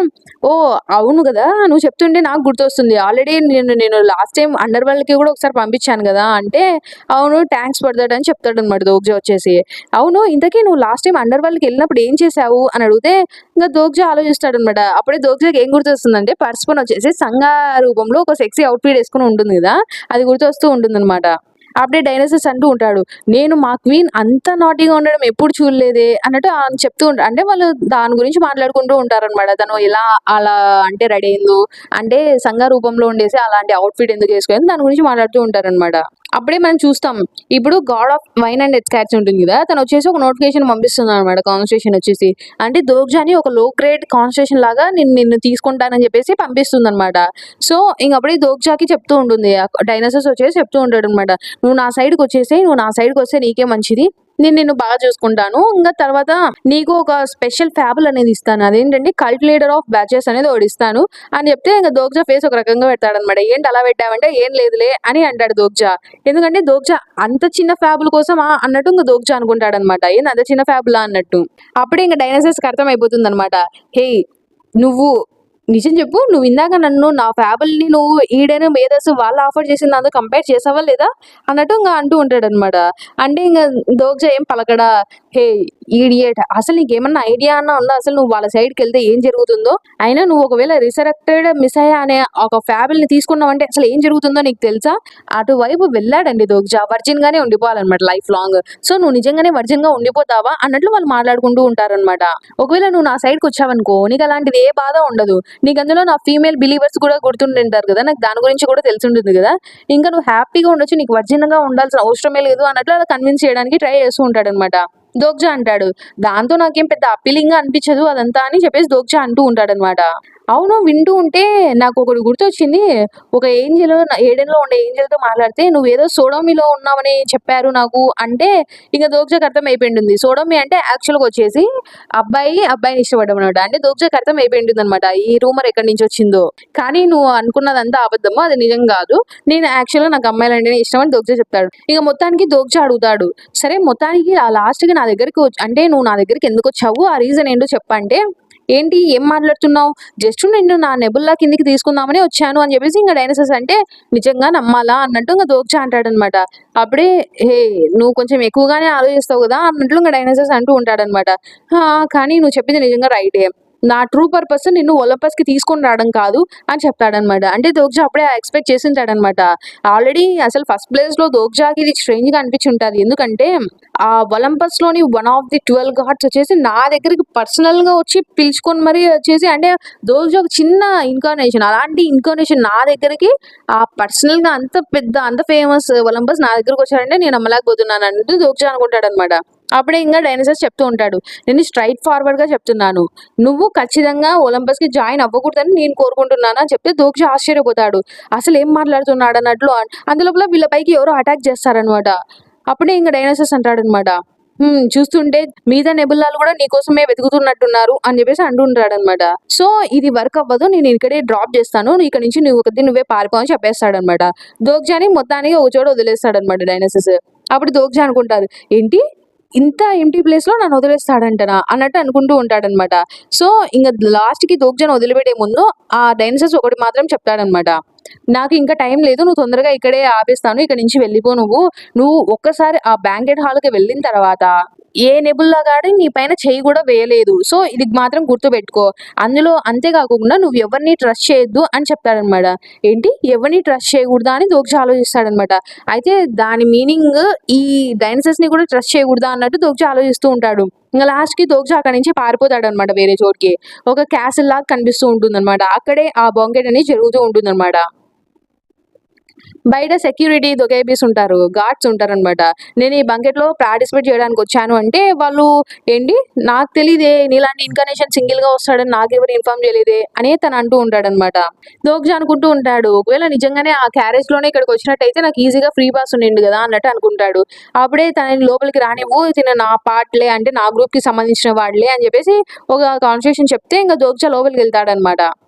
ఓ అవును కదా నువ్వు చెప్తుంటే నాకు గుర్తొస్తుంది, ఆల్రెడీ నేను లాస్ట్ టైం అండర్ వరల్డ్ కి కూడా ఒకసారి పంపించాను కదా అంటే, అవును థ్యాంక్స్ ఫర్ దట్ అని చెప్తాడు అనమాట దోక్జా. దోగ్జా వచ్చేసి. అవును ఇంతకీ నువ్వు లాస్ట్ టైం అండర్ వరల్డ్‌కి వెళ్ళినప్పుడు ఏం చేశావు అని అడిగితే ఇంక దోగ్జా ఆలోచిస్తాడనమాట. అప్పుడే దోగ్జాకి ఏం గుర్తొస్తుందంటే పర్స్ ఫోన్ వచ్చేసి సంగా రూపంలో ఒక సెక్సీ అవుట్‌ఫిట్ ఏసుకొని ఉంటుంది గదా! అది గుర్తొస్తూ ఉంటుందనమాట. అప్పుడే డైనోసస్ అంటూ ఉంటాడు. నేను మా క్వీన్ అంత నాటీగా ఉండడం ఎప్పుడు చూడలేదే అన్నట్టు చెప్తూ అంటే వాళ్ళు దాని గురించి మాట్లాడుకుంటూ ఉంటారనమాట. తను ఎలా అలా అంటే రెడీ అయిందో, అంటే సంగా రూపంలో ఉండేసి అలాంటి అవుట్‌ఫిట్ ఎందుకు ఏసుకుంది దాని గురించి మాట్లాడుతూ ఉంటారనమాట. అప్పుడే మనం చూస్తాం. ఇప్పుడు God of wine and Escorts ఉంటుంది గదా! తనొచ్చేసి ఒక నోటిఫికేషన్ పంపిస్తుందనమాట కాన్వర్సేషన్ వచ్చేసి. అంటే దోగ్జాని ఒక లో గ్రేడ్ కాన్వర్సేషన్ లాగా నిన్ను తీసుకుంటానని చెప్పేసి పంపిస్తుందనమాట. సో, ఇంకప్పుడే దోగ్జాకి చెప్తూ ఉంటుంది. డైనోసార్స్ వచ్చేసి చెప్తూ ఉంటాడనమాట. "నువ్వు నా సైడ్‌కొచ్చేసేయి. నువ్వు నా సైడ్‌కొస్తే నీకే మంచిది. నేను నిన్ను బాగా చూసుకుంటాను. ఇంక తర్వాత నీకు ఒక స్పెషల్ ఫ్యాబుల్ అనేది ఇస్తాను. అదేంటంటే కల్ట్ లీడర్ ఆఫ్ బ్యాచెస్ అనేది ఒకటిస్తాను" అని చెప్తే ఇంక దోగ్జా ఫేస్ ఒక రకంగా పెడతాడనమాట. "ఏంటి అలా పెట్టావంటే" "ఏం లేదులే" అని అంటాడు దోగ్జా. ఎందుకంటే దోగ్జా అంత చిన్న ఫ్యాబుల్ కోసమా అన్నట్టు ఇంక దోగ్జా అనుకుంటాడనమాట. ఏంది అంత చిన్న ఫ్యాబులా అన్నట్టు. అప్పుడే ఇంక డైనోసార్స్‌కి అర్థమైపోతుందనమాట. హేయ్! నువ్వు నిజం చెప్పు. నువ్వు ఇందాక నన్ను నా ఫ్యాబుల్‌ని నువ్వు ఈడెన్, మేధస్ వాళ్ళు ఆఫర్ చేసిన దాంతో కంపేర్ చేసావా లేదా? అన్నట్టు ఇంగ అంటూ ఉంటాడనమాట. అంటే ఇంగ దోగ్జా ఏం పలకడా. హేయ్! ఈడియట్ అసలు నీకేమన్నా ఐడియా అన్నా ఉందా? అసలు నువ్వు వాళ్ళ సైడ్‌కెళ్తే ఏం జరుగుతుందో? అయినా నువ్వు ఒకవేళ రిసరెక్టెడ్ మిస్సయా అనే ఒక ఫ్యాబుల్‌ని తీసుకున్నావంటే అసలు ఏం జరుగుతుందో నీకు తెలుసా? అటువైపు వెళ్ళాడండి దోగ్జా. వర్జిన్‌గానే ఉండిపోవాలనమాట లైఫ్ లాంగ్. సో, నువ్వు నిజంగానే వర్జిన్‌గా ఉండిపోతావా? అన్నట్లు వాళ్ళు మాట్లాడుకుంటూ ఉంటారనమాట. ఒకవేళ నువ్వు నా సైడ్‌కొచ్చావనుకో నీకు అలాంటిది ఏ బాధ ఉండదు. నీకు అందులో నా ఫీమేల్ బిలీవర్స్ కూడా గుర్తుండింటారు కదా! నాకు దాని గురించి కూడా తెలిసుంటుంది గదా! ఇంకా నువ్వు హ్యాపీగా ఉండొచ్చు. నీకు వర్జిన్‌గా ఉండాల్సిన అవసరమే లేదు అన్నట్లు అలా కన్విన్స్ చేయడానికి ట్రై చేస్తూ ఉంటాడనమాట. దోగ్జా అంటాడు. దాంతో నాకేం పెద్ద అప్పీలింగ్‌గా అనిపించదు అదంతా అని చెప్పేసి దోగ్జా అంటూ ఉంటాడనమాట. అవును వింటూ ఉంటే నాకొకటి గుర్తొచ్చింది. ఒక ఏంజెల్ ఏడెన్‌లో ఉండే ఏంజెల్‌తో మాట్లాడితే నువ్వేదో సోడోమిలో ఉన్నావని చెప్పారు నాకు అంటే ఇంక దోగ్జాకి అర్థమైపోయింటుంది. సోడోమి అంటే యాక్చువల్‌గా వచ్చేసి అబ్బాయిని ఇష్టపడడం అనమాట. అంటే దోగ్జాకి అర్థమైపోయింటుందనమాట. ఈ రూమర్ ఎక్కడి నుంచొచ్చిందో. కానీ నువ్వు అనుకున్నదంతా అబద్ధము. అది నిజం గాదు. నేను యాక్చువల్‌గా నాకు అమ్మాయిలంటేనే ఇష్టం అని దోగ్జా చెప్తాడు. ఇక మొత్తానికి దోగ్జా అడుగుతాడు. సరే మొత్తానికి లాస్ట్‌కి నా దగ్గరికి అంటే నువ్వు నా దగ్గరికి ఎందుకొచ్చావు? ఆ రీజన్ ఏంటో చెప్పంటే ఏంటి ఏం మాట్లాడుతున్నావు? జస్ట్ నిన్ను నా నెబుల్లా కిందకి తీసుకుందామని వచ్చాను అని చెప్పేసి ఇంక డైనోసార్స్ అంటే నిజంగా నమ్మాలా అన్నట్టు ఇంక దోగ్జా అంటాడనమాట. అప్పుడే హే! నువ్వు కొంచెం ఎక్కువగానే ఆలోచిస్తావు గదా! అన్నట్లు ఇంక డైనోసార్స్ అంటూ ఉంటాడనమాట. ఆ! కానీ నువ్వు చెప్పింది నిజంగా రైటే. నా ట్రూ పర్పస్ నిన్ను ఒలింపస్‌కి తీసుకొని రావడం కాదు అని చెప్తాడనమాట. అంటే దోగ్జా అప్పుడే ఎక్స్‌పెక్ట్ చేసుంటాడనమాట. ఆల్రెడీ అసలు ఫస్ట్ ప్లేస్‌లో దోగ్జాకి ఇది స్ట్రేంజ్‌గా అనిపించుంటది. ఎందుకంటే ఆ ఒలింపస్‌లోని వన్ ఆఫ్ ది 12 గాడ్స్ వచ్చేసి నా దగ్గరికి పర్సనల్‌గా వచ్చి పిలుచుకొని మరీ వచ్చేసి అంటే దోగ్జా ఒక చిన్న ఇన్కార్నేషన్. అలాంటి ఇన్కార్నేషన్ నా దగ్గరికి పర్సనల్‌గా అంత పెద్ద అంత ఫేమస్ ఒలింపస్ నా దగ్గరకొచ్చాడంటే నేను నమ్మలేకపోతున్నాను అన్నట్టు దోగ్జా అనుకుంటాడనమాట. అప్పుడే ఇంగా డైనోసార్స్ చెప్తూ ఉంటాడు. నేను స్ట్రెయిట్ ఫార్వర్డ్‌గా చెప్తున్నాను. నువ్వు ఖచ్చితంగా ఒలింపస్‌కి జాయిన్ అవ్వకూడదని నేను కోరుకుంటున్నాను అని చెప్తే దోగ్జా ఆశ్చర్యపోతాడు. అసలేం మాట్లాడుతున్నాడన్నట్లు అంతలోపల వీళ్ళ పైకి ఎవరో అటాక్ చేస్తారనమాట. అప్పుడే ఇంక డైనోసార్స్ అంటాడనమాట. చూస్తుంటే మిగతా నెబుల్లాలు కూడా నీకోసమే వెతుకుతున్నట్టున్నారు అని చెప్పేసి అంటుంటాడనమాట. సో, ఇది వర్క్ అవ్వదు. నేను ఇక్కడే డ్రాప్ చేస్తాను. ఇక్కడి నుంచి నువ్వే పారిపో అని చెప్పేస్తాడనమాట. దోగ్జాని మొత్తానికి ఒక చోట వదిలేస్తాడనమాట డైనోసార్స్. అప్పుడు దోగ్జా అనుకుంటారు. ఏంటి? ఇంత ఎంప్టీ ప్లేస్‌లో నన్ను వదిలేస్తాడంటనా? అన్నట్టు అనుకుంటూ ఉంటాడనమాట. సో, ఇంగ లాస్ట్‌కి దోగ్జాని వదిలిపెట్టే ముందు ఆ డైనోసార్స్ ఒకటి మాత్రం చెప్తాడనమాట. నాకు ఇంకా టైం లేదు. నువ్వు తొందరగా ఇక్కడే ఆపేస్తాను. ఇక్కడి నుంచి వెళ్ళిపో నువ్వు. నువ్వు ఒక్కసారి ఆ బ్యాంక్వెట్ హాల్‌కి వెళ్ళిన తర్వాత ఏ నెబుల్లా గాడు నీ పైన చెయ్యి గూడా వేయలేదు. సో, ఇది మాత్రం గుర్తుపెట్టుకో. అందులో అంతే కాకుండా నువ్వు ఎవరిని ట్రస్ట్ చేయొద్దు అని చెప్తాడనమాట. ఏంటి? ఎవరిని ట్రస్ట్ చేయకూడదా అని దోగ్జా ఆలోచిస్తాడనమాట. అయితే దాని మీనింగ్ ఈ డైనోసార్స్‌ని కూడా ట్రస్ట్ చేయకూడదా అన్నట్టు దోగ్జా ఆలోచిస్తూ ఉంటాడు. ఇంగ లాస్ట్‌కి దోగ్జా అక్కడి నుంచి పారిపోతాడనమాట వేరే చోటికి. ఒక క్యాసిల్ లాగా కనిపిస్తూ ఉంటుందనమాట. అక్కడే ఆ బంకెట్ అనేది జరుగుతూ ఉంటుందనమాట. బయట సెక్యూరిటీ దొకేపీస్ ఉంటారు. గార్డ్స్ ఉంటారనమాట. నేను ఈ బంకెట్‌లో పార్టిసిపేట్ చేయడానికొచ్చాను అంటే వాళ్ళు ఏంటి నాకు తెలీదే నీలాంటి ఇన్‌కార్నేషన్ సింగిల్‌గా వస్తాడని నాకెవరు ఇన్ఫార్మ్ చేయలేదే అని తను అంటూ ఉంటాడనమాట. దోగ్జా అనుకుంటూ ఉంటాడు. ఒకవేళ నిజంగానే ఆ క్యారేజ్‌లోనే ఇక్కడికొచ్చినట్టయితే నాకు ఈజీగా ఫ్రీ పాస్ ఉండిండు గదా! అన్నట్టు అనుకుంటాడు. అప్పుడే తనని లోపలికి రానివ్వు. తిను నా పార్ట్‌లే అంటే నా గ్రూప్‌కి సంబంధించిన వాడులే అని చెప్పేసి ఒక కాన్వర్సేషన్ చెప్తే ఇంక దోగ్జా లోపలికెళ్తాడనమాట.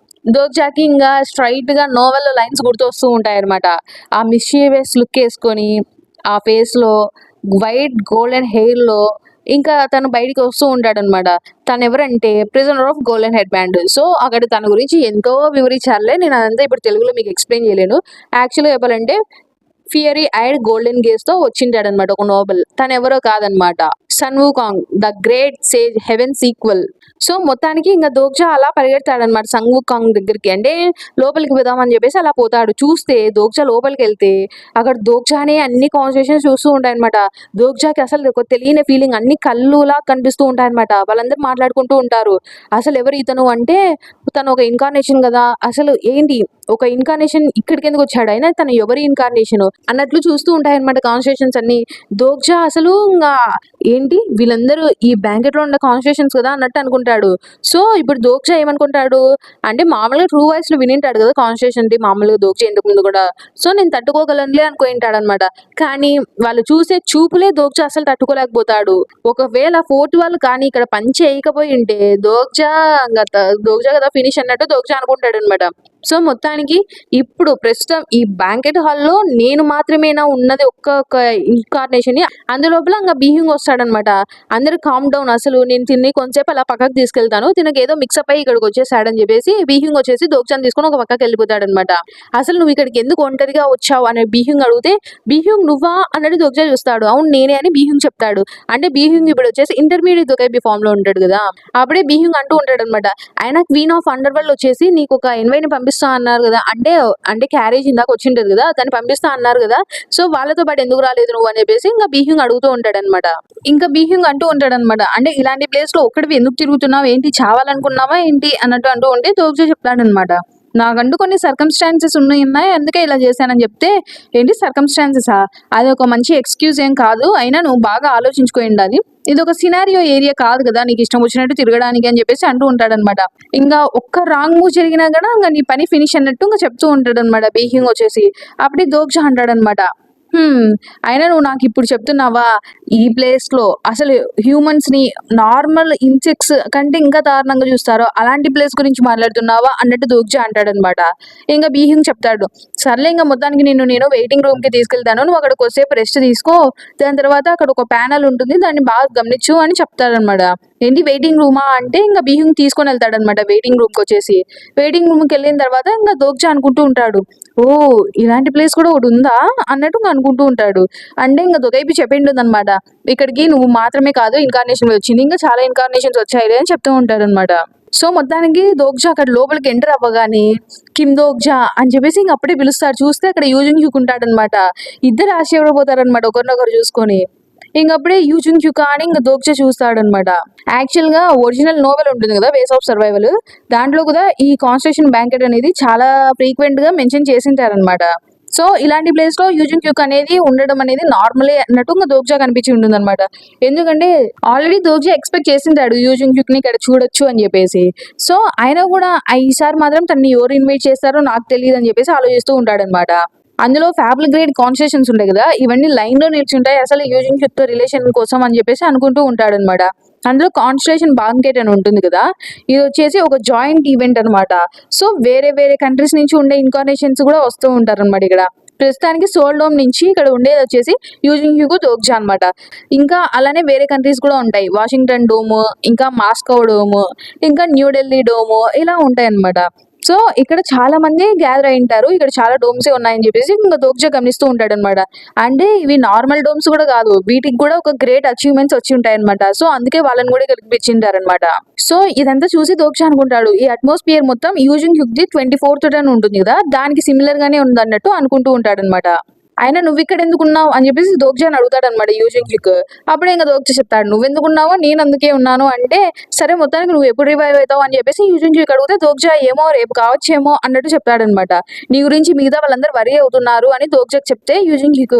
దోగ్జాకి ఇంగా స్ట్రెయిట్‌గా నోవెల్ లైన్స్ గుర్తొస్తూ ఉంటాయన్నమాట. ఆ మిస్చీవియస్ లుక్కేసుకొని, ఆ ఫేస్‌లో వైట్ గోల్డెన్ హెయిర్‌లో ఇంకా తను బయటికి వస్తూ ఉంటాడన్నమాట. తనెవరంటే prisoner of golden headband. So, అక్కడ తన గురించి ఎంతో వివరించారులే. నేను అదంతా ఇప్పుడు తెలుగులో మీకు ఎక్స్‌ప్లెయిన్ చేయలేను. యాక్చువల్‌గా చెప్పాలంటే ఫియరీ ఐడ్ గోల్డెన్ గేజ్ తో వచ్చింటాడనమాట ఒక నోబెల్. తను ఎవరో కాదనమాట, Sun Wukong the great sage heaven sequel. So మొత్తానికి ఇంకా దోగ్జా అలా పరిగెడతాడనమాట సంగ్ వూకాంగ్ దగ్గరికి. అంటే లోపలికి వెదామని చెప్పేసి అలా పోతాడు. చూస్తే దోగ్జా లోపలికి వెళ్తే అక్కడ దోగ్జానే అన్ని కాన్వర్సేషన్స్ చూస్తూ ఉంటాయన్నమాట. దోగ్జాకి అసలు ఒక తెలియని ఫీలింగ్, అన్ని కళ్ళులా కనిపిస్తూ ఉంటాయన్నమాట. వాళ్ళందరూ మాట్లాడుకుంటూ ఉంటారు. అసలు ఎవరు ఇతను అంటే తను ఒక ఇన్కార్నేషన్ కదా, అసలు ఏంటి ఒక ఇన్కార్నేషన్ ఇక్కడికి ఎందుకు వచ్చాడు, అయినా తను ఎవరి ఇన్కార్నేషన్ అన్నట్లు చూస్తూ ఉంటాయన్నమాట కాన్వర్సేషన్స్ అన్ని. దోగ్జా అసలు ఇంకా ఏంటి వీళ్ళందరూ ఈ బ్యాంకెట్ లో ఉన్న కాన్వర్సేషన్స్ కదా అన్నట్టు అనుకుంటాడు. సో ఇప్పుడు దోగ్జా ఏమనుకుంటాడు అంటే మామూలుగా ట్రూ వాయిస్ లో వినింటాడు కదా కాన్వర్సేషన్ మామూలుగా దోగ్జా ఇంతకు ముందు కూడా. సో నేను తట్టుకోగలనులే అనుకుంటాడు అనమాట. కానీ వాళ్ళు చూసే చూపులే దోగ్జా అసలు తట్టుకోలేకపోతాడు. ఒకవేళ ఫోర్త్ వాళ్ళు కానీ ఇక్కడ పంచి వేయకపోయి ఉంటే దోగ్జా కదా ఫినిష్ అన్నట్టు దోగ్జా అనుకుంటాడు అనమాట. సో మొత్తానికి ఇప్పుడు ప్రస్తుతం ఈ బ్యాంకెట్ హాల్లో నేను మాత్రమేనా ఉన్నది ఒక్క ఇన్కార్నేషన్. అందులోపల ఇంకా బీహింగ్ వస్తాడనమాట. అందరు కామ్ డౌన్, అసలు నేను తిని కొంచెంసేపు అలా పక్కకు తీసుకెళ్తాను, తినకి ఏదో మిక్సప్ అయ్యి ఇక్కడికి వచ్చేసాడని చెప్పేసి బీహింగ్ వచ్చేసి దోగ్జాని తీసుకొని ఒక పక్కకి వెళ్ళిపోతాడనమాట. అసలు నువ్వు ఇక్కడికి ఎందుకు ఒంటరిగా వచ్చావు అనే బీహింగ్ అడిగితే బీహింగ్ నువ్వా అన్నట్టు దోగ్జా చూస్తాడు. అవును నేనే అని బీహింగ్ చెప్తాడు. అంటే బీహింగ్ ఇప్పుడు వచ్చేసి ఇంటర్మీడియట్ దొకైబీ ఫామ్ లో ఉంటాడు కదా. అప్పుడే బీహింగ్ అంటూ ఉంటాడు అనమాట, ఆయన క్వీన్ ఆఫ్ అండర్ వరల్డ్ వచ్చేసి నీకు ఒక ఎన్వైని పంపిస్తా అన్నారు కదా, అంటే క్యారేజ్ ఇందాక వచ్చింటది కదా దాన్ని పంపిస్తా అన్నారు కదా, సో వాళ్ళతో పాటు ఎందుకు రాలేదు నువ్వు అని చెప్పేసి ఇంకా బీహింగ్ అడుగుతూ ఉంటాడనమాట. ఇంకా బీహింగ్ అంటూ ఉంటాడనమాట, అంటే ఇలాంటి ప్లేస్ లో ఒక్కడివి ఎందుకు తిరుగుతున్నావు, ఏంటి చావాలనుకున్నావా ఏంటి అన్నట్టు అంటూ ఉంటే దోగ్జా చెప్తాడనమాట, నాకంటూ కొన్ని సర్కమ్స్టాన్సెస్ ఉన్నాయి అందుకే ఇలా చేశానని చెప్తే, ఏంటి సర్కమ్స్టాన్సెసా, అది ఒక మంచి ఎక్స్క్యూజ్ ఏం కాదు, అయినా నువ్వు బాగా ఆలోచించుకో ఉండాలి, ఇది ఒక సినారియో ఏరియా కాదు కదా నీకు ఇష్టం వచ్చినట్టు తిరగడానికి అని చెప్పేసి అంటూ ఉంటాడనమాట. ఇంకా ఒక్క రాంగ్ మూవ్ జరిగినా కూడా ఇంకా నీ పని ఫినిష్ అన్నట్టు ఇంకా చెప్తూ ఉంటాడనమాట బీహింగ్ వచ్చేసి. అప్పుడే దోగ్జా అంటాడనమాట, అయినా నువ్వు నాకు ఇప్పుడు చెప్తున్నావా ఈ ప్లేస్ లో అసలు హ్యూమన్స్ ని నార్మల్ ఇన్సెక్ట్స్ కంటే ఇంకా దారుణంగా చూస్తారో అలాంటి ప్లేస్ గురించి మాట్లాడుతున్నావా అన్నట్టు దోగ్జా అంటాడనమాట. ఇంకా బీహింగ్ చెప్తాడు, సర్లే ఇంకా మొత్తానికి నేను వెయిటింగ్ రూమ్ కి తీసుకెళ్తాను, నువ్వు అక్కడ కొద్దిసేపు రెస్ట్ తీసుకో, దాని తర్వాత అక్కడ ఒక ప్యానల్ ఉంటుంది దాన్ని బాగా గమనించు అని చెప్తాడనమాట. ఏంటి వెయిటింగ్ రూమా అంటే ఇంకా బీహింగ్ తీసుకొని వెళ్తాడనమాట వెయిటింగ్ రూమ్ కి వచ్చేసి. వెయిటింగ్ రూమ్ కి వెళ్ళిన తర్వాత ఇంకా దోగ్జా అనుకుంటూ ఉంటాడు, ఓ ఇలాంటి ప్లేస్ కూడా ఒకటి ఉందా అన్నట్టు అనుకుంటూ ఉంటాడు. అంటే ఇంకా దొకైపి చెప్పిండు అనమాట, ఇక్కడికి నువ్వు మాత్రమే కాదు ఇన్కార్నేషన్ వచ్చింది, ఇంకా చాలా ఇన్కార్నేషన్స్ వచ్చాయి అని చెప్తూ ఉంటాడు అనమాట. సో మొత్తానికి దోగ్జా అక్కడ లోపలికి ఎంటర్ అవ్వగానే కిమ్ దోగ్జా అని చెప్పేసి ఇంక అప్పుడే పిలుస్తాడు. చూస్తే అక్కడ యూజింగ్ హ్యూక్ ఉంటాడనమాట. ఇద్దరు ఆశ్చర్యపోతారనమాట ఒకరినొకరు చూసుకొని. ఇంకప్పుడే యూజింగ్ హ్యూక్ అని ఇంకా దోగ్జా చూస్తాడనమాట. యాక్చువల్ గా ఒరిజినల్ నోవెల్ ఉంటుంది కదా వేస్ ఆఫ్ సర్వైవల్, దాంట్లో కూడా ఈ కాన్స్టిట్యూషన్ బ్యాంకెట్ అనేది చాలా ఫ్రీక్వెంట్ గా మెన్షన్ చేసింటారనమాట. సో ఇలాంటి ప్లేస్ లో యూజింగ్ హ్యూక్ అనేది ఉండడం అనేది నార్మలే అన్నట్టు ఇంకా దోగ్జా కనిపించి ఉంటుంది అనమాట. ఎందుకంటే ఆల్రెడీ దోగ్జా ఎక్స్పెక్ట్ చేసింటాడు యూజింగ్ హ్యూక్ ని ఇక్కడ చూడొచ్చు అని చెప్పేసి. సో ఆయన కూడా ఈసారి మాత్రం తనని ఎవరు ఇన్వైట్ చేస్తారో నాకు తెలియదు అని చెప్పేసి ఆలోచిస్తూ ఉంటాడనమాట. అందులో ఫ్యాబుల్ గ్రేడ్ కాన్వర్సేషన్స్ ఉంటాయి కదా, ఇవన్నీ లైన్ లో నిల్చుంటాయి అసలు యూజింగ్ హ్యూక్ తో రిలేషన్ కోసం అని చెప్పేసి అనుకుంటూ ఉంటాడనమాట. అందులో కాన్స్టిట్యూషన్ బాంకెట్ అని ఉంటుంది కదా, ఇది వచ్చేసి ఒక జాయింట్ ఈవెంట్ అనమాట. సో వేరే వేరే కంట్రీస్ నుంచి ఉండే ఇన్కార్నేషన్స్ కూడా వస్తూ ఉంటారు అనమాట. ఇక్కడ ప్రస్తుతానికి సోల్ డోమ్ నుంచి ఇక్కడ ఉండేది వచ్చేసి యూజింగ్ హ్యూగో దోగ్జా అనమాట. ఇంకా అలానే వేరే కంట్రీస్ కూడా ఉంటాయి, వాషింగ్టన్ డోమ్, ఇంకా మాస్కో డోమ్, ఇంకా న్యూఢిల్లీ డోమ్, ఇలా ఉంటాయి అనమాట. సో ఇక్కడ చాలా మంది గ్యాదర్ అయి ఉంటారు, ఇక్కడ చాలా డోమ్సే ఉన్నాయని చెప్పేసి ఇంకా దోగ్జా గమనిస్తూ ఉంటాడు అనమాట. అంటే ఇవి నార్మల్ డోమ్స్ కూడా కాదు, వీటికి కూడా ఒక గ్రేట్ అచీవ్మెంట్స్ వచ్చి ఉంటాయి అనమాట. సో అందుకే వాళ్ళని కూడా ఇక్కడికి పిలిచింటారనమాట. సో ఇదంతా చూసి దోగ్జా అనుకుంటాడు, ఈ అట్మాస్ఫియర్ మొత్తం using Hyuk the 24th turn ఉంటుంది కదా దానికి సిమిలర్ గానే ఉంది అన్నట్టు అనుకుంటూ ఉంటాడు అనమాట. ఆయన నువ్వు ఇక్కడ ఎందుకున్నావు అని చెప్పేసి దోగ్జాని అడుగుతాడు అనమాట యూజింగ్ హ్యూక్. అప్పుడే ఇంకా దోగ్జా చెప్తాడు, నువ్వు ఎందుకున్నావో నేను అందుకే ఉన్నాను అంటే, సరే మొత్తానికి నువ్వు ఎప్పుడు రివైవ్ అవుతావు అని చెప్పేసి యూజింగ్ హ్యూక్ అడిగితే దోగ్జా ఏమో రేపు కావచ్చేమో అన్నట్టు చెప్తాడనమాట. నీ గురించి మిగతా వాళ్ళందరూ వరీ అవుతున్నారు అని దోగ్జాకి చెప్తే యూజింగ్ హ్యూక్,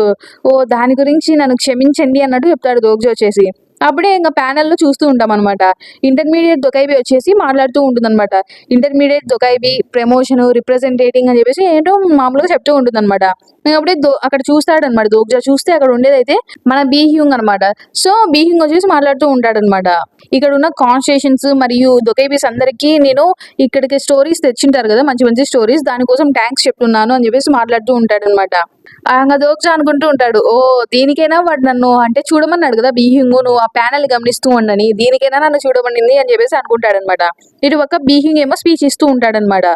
ఓ దాని గురించి నన్ను క్షమించండి అన్నట్టు చెప్తాడు దోగ్జా వచ్చేసి. అప్పుడే ఇంకా ప్యానెల్లో చూస్తూ ఉంటాం అనమాట. ఇంటర్మీడియట్ దొకైబీ వచ్చేసి మాట్లాడుతూ ఉంటుంది అనమాట. ఇంటర్మీడియట్ దొకైబీ ప్రమోషన్ రిప్రజెంటేటింగ్ అని చెప్పేసి ఏంటో మామూలుగా చెప్తూ ఉంటుంది అనమాట. అప్పుడే అక్కడ చూస్తాడు అనమాట దోగ్జా. చూస్తే అక్కడ ఉండేదైతే మన బీహింగ్ అనమాట. సో బీహింగ్ వచ్చేసి మాట్లాడుతూ ఉంటాడనమాట, ఇక్కడ ఉన్న కాన్స్టిట్యూషన్స్ మరియు దొకైబీస్ అందరికీ నేను ఇక్కడికి స్టోరీస్ తెచ్చింటారు కదా మంచి మంచి స్టోరీస్, దానికోసం థ్యాంక్స్ చెప్తున్నాను అని చెప్పేసి మాట్లాడుతూ ఉంటాడనమాట. ఇంగ దోక్జా అనుకుంటూ ఉంటాడు. ఓహ్! దీనికైనా వాడు నన్ను అంటే చూడమన్నాడు గదా! బీహింగు నువ్వు ఆ ప్యానెల్ గమనిస్తూ ఉండని. దీనికైనా నన్ను చూడమనింది అని చెప్పేసి అనుకుంటాడనమాట. ఇటు పక్క బీహింగ్ ఏమో స్పీచ్ ఇస్తూ ఉంటాడనమాట.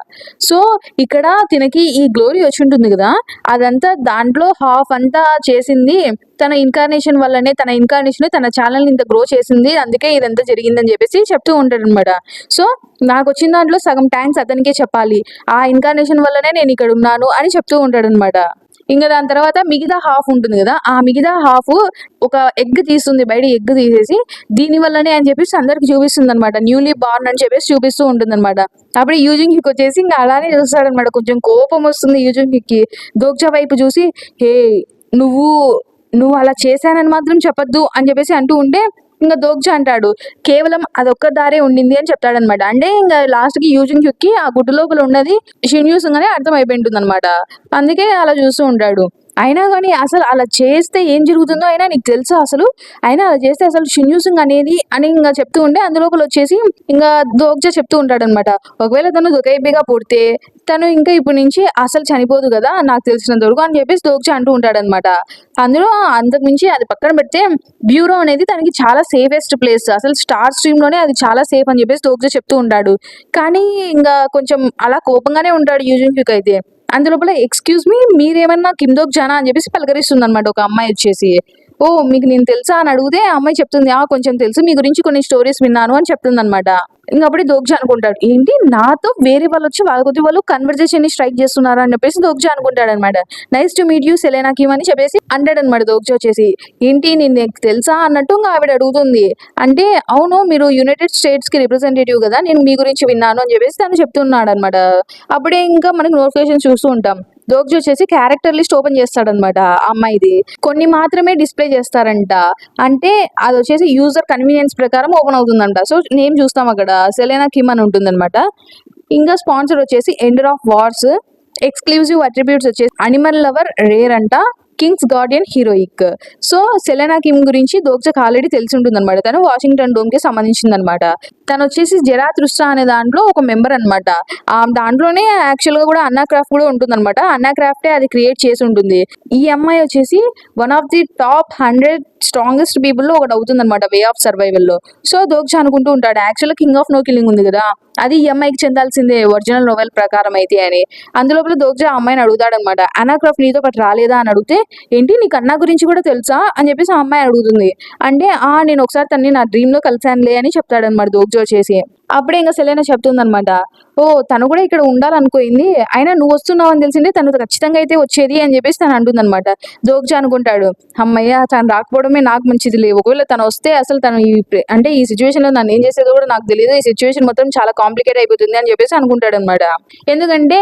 సో, ఇక్కడ తినకి ఈ గ్లోరీ వచ్చుంటుంది గదా! అదంతా దాంట్లో హాఫ్ అంతా చేసింది తన ఇన్‌కార్నేషన్ వల్లనే, తన ఇన్‌కార్నేషనే తన ఛానెల్‌ని ఇంత గ్రో చేసింది. అందుకే ఇదంతా జరిగిందని చెప్పేసి చెప్తూ ఉంటాడనమాట. సో, నాకొచ్చిన దాంట్లో సగం థాంక్స్ అతనికే చెప్పాలి. ఆ ఇన్‌కార్నేషన్ వల్లనే నేనిక్కడున్నాను అని చెప్తూ ఉంటాడనమాట. ఇంక దాని తర్వాత మిగతా హాఫ్ ఉంటుంది గదా! ఆ మిగతా హాఫు ఒక ఎగ్ తీస్తుంది. బయట ఎగ్ తీసేసి దీని వల్లనే అని చెప్పేసి అందరికి చూపిస్తుందనమాట. న్యూలీ బార్న్ అని చెప్పేసి చూపిస్తూ ఉంటుందనమాట. అప్పుడు యూజింగ్ హిక్ వచ్చేసి ఇంక అలానే చూస్తాడనమాట. కొంచెం కోపం వస్తుంది యూజింగ్ హిక్‌కి. దోక్జా వైపు చూసి "హేయ్! నువ్వు నువ్వు అలా చేశానని మాత్రం చెప్పొద్దు" అని చెప్పేసి అంటూ ఉంటే ఇంక దోక్జా అంటాడు. కేవలం అదొక్క దారే ఉండింది అని చెప్తాడనమాట. అంటే ఇంగ లాస్ట్‌కి యూజింగ్ హిక్‌కి ఆ గుడ్డు లోపల ఉన్నది షిన్యూసింగ్ అని అర్థమైపోయి ఉంటుందనమాట. అందుకే అలా చూస్తూ ఉంటాడు. అయినా గాని అసలు అలా చేస్తే ఏం జరుగుతుందో అయినా నీకు తెలుసా అసలు? అయినా అలా చేస్తే అసలు షిన్యూసింగ్ అనేది అని ఇంగ చెప్తూ ఉంటే అందులోపలొచ్చేసి ఇంగా దోక్జా చెప్తూ ఉంటాడనమాట. ఒకవేళ తను దొకైబిగా పుడితే తను ఇంకా ఇప్పటి నుంచి అసలు చనిపోదు గదా! నాకు తెలిసినంత వరకు అని చెప్పేసి దోక్జా అంటూ ఉంటాడనమాట. అందులో అంతకు మించి అది పక్కన పెడితే బ్యూరో అనేది తనకి చాలా సేఫెస్ట్ ప్లేస్. అసలు స్టార్ స్ట్రీమ్‌లోనే అది చాలా సేఫ్ అని చెప్పేసి దోక్జా చెప్తూ ఉంటాడు. కానీ ఇంగా కొంచెం అలా కోపంగానే ఉంటాడు యూజింగ్ హిక్ అయితే. అందులోపల ఎక్స్‌క్యూజ్ మీ మీరేమన్నా కిమ్‌దోక్ జానా అని చెప్పేసి పలకరిస్తుందనమాట ఒక అమ్మాయి వచ్చేసి. ఓహ్! మీకు నేను తెలుసా అని అడిగితే ఆ అమ్మాయి చెప్తుంది. ఆ! కొంచెం తెలుసు. మీ గురించి కొన్ని స్టోరీస్ విన్నాను అని చెప్తుందనమాట. ఇంక అప్పుడే దోక్జా అనుకుంటాడు. ఏంటి నాతో వేరే వాళ్ళొచ్చి వాళ్ళ కొద్ది వాళ్ళు కన్వర్జేషన్‌ని స్ట్రైక్ చేస్తున్నారా అని చెప్పేసి దోక్జా అనుకుంటాడనమాట. Nice to meet you Selena Kim అని చెప్పేసి అంటాడనమాట దోక్జా వచ్చేసి. ఏంటి నీకు తెలుసా అన్నట్టు ఇంగ ఆవిడ అడుగుతుంది. అంటే అవును మీరు యునైటెడ్ స్టేట్స్‌కి రిప్రజెంటేటివ్ గదా! నేను మీ గురించి విన్నాను అని చెప్పేసి తను చెప్తున్నాడనమాట. అప్పుడే ఇంకా మనకి నోటిఫికేషన్ చూస్తూ ఉంటాం. దోక్జా వచ్చేసి క్యారెక్టర్ లిస్ట్ ఓపెన్ చేస్తాడనమాట ఆ అమ్మాయిది. కొన్ని మాత్రమే డిస్‌ప్లే చేస్తారంట. అంటే అదొచ్చేసి యూజర్ కన్వీనియన్స్ ప్రకారం ఓపెన్ అవుతుందంట. సో, నేమ్ చూస్తాం అక్కడ సెలెనా కిమ్ అని ఉంటుందనమాట. ఇంకా స్పాన్సర్ వచ్చేసి Ender of wars. Exclusive attributes వచ్చేసి అనిమల్ లవర్, రేర్ అంట. Kings Guardian, heroic. So, Selena Kim గురించి దోక్జాకి ఆల్రెడీ తెలిసుంటుందనమాట. తను వాషింగ్టన్ డోమ్‌కి సంబంధించిందనమాట. తనొచ్చేసి జరాతుస్ట్రా అనే దాంట్లో ఒక మెంబర్ అనమాట. దాంట్లోనే యాక్చువల్‌గా కూడా అన్నా క్రాఫ్ట్ కూడా ఉంటుందనమాట. అన్నా క్రాఫ్టే అది క్రియేట్ చేసి ఉంటుంది. ఈ అమ్మాయి వచ్చేసి one of the top 100 strongest పీపుల్‌లో ఒకటవుతుందనమాట వే ఆఫ్ సర్వైవల్‌లో. సో, దోక్జా అనుకుంటూ ఉంటాడు. యాక్చువల్‌గా కింగ్ ఆఫ్ నో కిల్లింగ్ ఉంది గదా! అది ఈ అమ్మాయికి చెందాల్సిందే ఒరిజినల్ నోవెల్ ప్రకారం అయితే అని. అందులోపల దోక్జా ఆ అమ్మాయిని అడుగుతాడనమాట. అన్నా క్రాఫ్ట్ నీతో పాటు రాలేదా అని అడిగితే, ఏంటి నీకు అన్నా గురించి కూడా తెలుసా అని చెప్పేసి ఆ అమ్మాయి అడుగుతుంది. అంటే నేను ఒకసారి తనని నా డ్రీమ్‌లో కలిసానులే అని చెప్తాడనమాట దోక్జా వచ్చేసి. అప్పుడే ఇంక సెలెనా చెప్తుందనమాట. ఓహ్! తను కూడా ఇక్కడ ఉండాలనుకోయింది. అయినా నువ్వు వస్తున్నావని తెలిసింటే తను ఖచ్చితంగా అయితే వచ్చేది అని చెప్పేసి తను అంటుందనమాట. దోక్జా అనుకుంటాడు. హమ్మయ్య! తను రాకపోవడమే నాకు మంచిదిలే. ఒకవేళ తను వస్తే అసలు తను అంటే ఈ సిట్యుయేషన్‌లో నన్నేం చేసేదో కూడా నాకు తెలీదు. ఈ సిట్యుయేషన్ మొత్తం చాలా కాంప్లికేట్ అయిపోతుంది అని చెప్పేసి అనుకుంటాడనమాట. ఎందుకంటే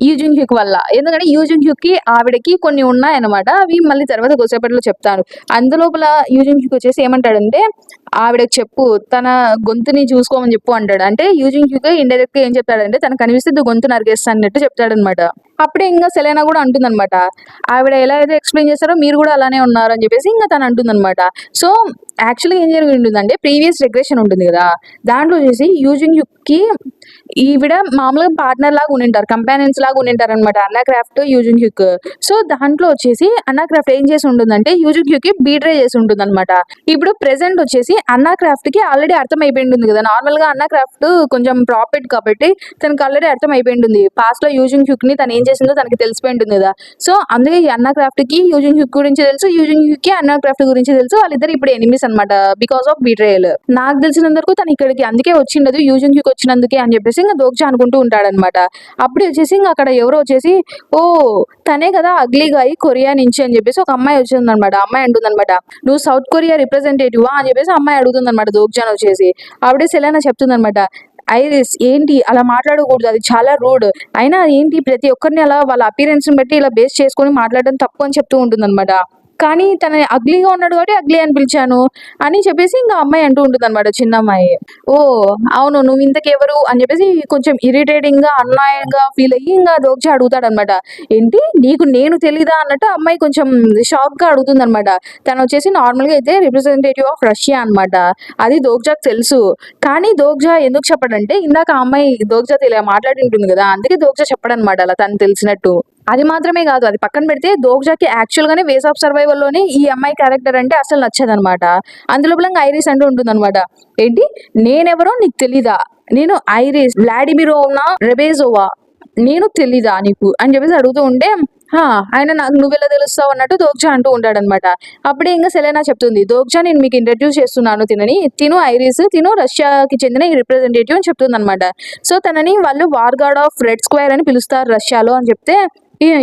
యూజింగ్ హ్యూక్ వల్ల. ఎందుకంటే యూజింగ్ హ్యూక్‌కి ఆవిడకి కొన్ని ఉన్నాయన్నమాట. అవి మళ్ళీ తర్వాత కొద్దిసేపట్లో చెప్తాను. అందులోపల యూజింగ్ హ్యూక్ వచ్చేసి ఏమంటాడంటే ఆవిడకి చెప్పు తన గొంతుని చూసుకోమని చెప్పు అంటాడు. అంటే యూజింగ్ హ్యూక్ ఇండైరెక్ట్‌గా ఏం చెప్తాడంటే తనకు కనిపిస్తే గొంతు నరికేస్తా అన్నట్టు చెప్తాడనమాట. అప్పుడే ఇంగ సెలెనా కూడా అంటుందనమాట. ఆవిడ ఎలా అయితే ఎక్స్‌ప్లెయిన్ చేస్తారో మీరు కూడా అలానే ఉన్నారు అని చెప్పేసి ఇంగ తను అంటుందనమాట. సో, యాక్చువల్‌గా ఏం జరిగి ఉంటుందంటే ప్రీవియస్ రిగ్రెషన్ ఉంటుంది కదా! దాంట్లో వచ్చేసి యూజింగ్ హ్యూక్‌కి ఈవిడ మామూలుగా పార్ట్నర్ లాగా ఉండింటారు. కంపానియన్స్ లాగా ఉండింటారనమాట అన్నా క్రాఫ్ట్, యూజింగ్ హ్యూక్. సో, దాంట్లో వచ్చేసి అన్నా క్రాఫ్ట్ ఏం చేసి ఉంటుందంటే యూజింగ్ హ్యూక్‌కి బీట్రే చేసి ఉంటుందనమాట. ఇప్పుడు ప్రెజెంట్ వచ్చేసి అన్నా క్రాఫ్ట్‌కి ఆల్రెడీ అర్థమైపోయి ఉంటుంది కదా! నార్మల్‌గా అన్నా క్రాఫ్ట్ కొంచెం ప్రాఫిట్ కాబట్టి తనకి ఆల్రెడీ అర్థమైపోయి ఉంటుంది. పాస్ట్‌లో యూజింగ్ హ్యూక్‌ని తను ఏం చేసిందో తనకి తెలిసిపోయి ఉంటుంది కదా! సో, అందుకే ఈ అన్నా క్రాఫ్ట్‌కి యూజింగ్ హ్యూక్ గురించి తెలుసు. యూజింగ్ హ్యూక్‌కి అన్నా క్రాఫ్ట్ గురించి తెలుసు. వాళ్ళిద్దరు ఇప్పుడు ఎనిమీస్ అనమాట. Because of betrayal. నాకు తెలిసినంత వరకు తను ఇక్కడికి అందుకే వచ్చిండదు. యూజింగ్ హ్యూక్ వచ్చినందుకే అని చెప్పేసి ఇంక దోక్జా అనుకుంటూ ఉంటాడనమాట. అప్పుడే వచ్చేసి ఇంక అక్కడ ఎవరో వచ్చేసి ఓహ్! తనే కదా అగ్లీ గాయ్ కొరియా నుంచి అని చెప్పేసి ఒక అమ్మాయి వచ్చిందనమాట. ఆ అమ్మాయి అంటుందనమాట. నువ్వు సౌత్ కొరియా రిప్రజెంటేటివా అని చెప్పేసి ఆ అమ్మాయి అడుగుతుందనమాట దోక్జాని వచ్చేసి. ఆవిడే సెలెనా చెప్తుందనమాట. ఐరిస్ ఏంటి అలా మాట్లాడకూడదు. అది చాలా రూడ్. అయినా ఏంటి ప్రతి ఒక్కరిని అలా వాళ్ళ అపియరెన్స్‌ని బట్టి ఇలా బేస్ చేసుకొని మాట్లాడడం తప్పు అని చెప్తూ ఉంటుందనమాట. కానీ తను అగ్లీగా ఉన్నాడు కాబట్టి అగ్లీ అని పిలిచాను అని చెప్పేసి ఇంక అమ్మాయి అంటూ ఉంటుందనమాట చిన్నమ్మాయి. ఓహ్! అవును నువ్వు ఇంతకెవరు అని చెప్పేసి కొంచెం ఇరిటేటింగ్‌గా, అన్యాయంగా ఫీల్ అయ్యి ఇంగ దోక్జా అడుగుతాడనమాట. ఏంటి నీకు నేను తెలీదా అన్నట్టు అమ్మాయి కొంచెం షాక్‌గా అడుగుతుందనమాట. తనొచ్చేసి నార్మల్‌గా అయితే రిప్రజెంటేటివ్ ఆఫ్ రష్యా అనమాట. అది దోక్జాకి తెలుసు. కానీ దోక్జా ఎందుకు చెప్పడంటే ఇందాక ఆ అమ్మాయి దోక్జాతో ఇలా మాట్లాడి ఉంటుంది గదా! అందుకే దోక్జా చెప్పడనమాట అలా తనకు తెలిసినట్టు. అది మాత్రమే కాదు, అది పక్కన పెడితే దోగ్జాకి యాక్చువల్ గానే వేస్ ఆఫ్ సర్వైవల్ లోనే ఈ అమ్మాయి క్యారెక్టర్ అంటే అసలు నచ్చదనమాట. అందులోపలంగా ఐరిస్ అంటూ ఉంటుందన్నమాట, ఏంటి నేనెవరో నీకు తెలీదా, నేను ఐరిస్ వ్లాడిమిరోవ్నా రెబేజోవా, నేను తెలీదా నీకు అని చెప్పేసి అడుగుతూ ఉంటే, హా ఆయన నాకు నువ్వెలా తెలుస్తావు అన్నట్టు దోగ్జా అంటూ ఉంటాడనమాట. అప్పుడే ఇంకా సెలెనా చెప్తుంది, దోగ్జా నేను మీకు ఇంట్రడ్యూస్ చేస్తున్నాను, తిను ఐరిస్, తిను రష్యాకి చెందిన రిప్రజెంటేటివ్ అని చెప్తుంది అనమాట. సో తనని వాళ్ళు war God of red square అని పిలుస్తారు రష్యాలో అని చెప్తే,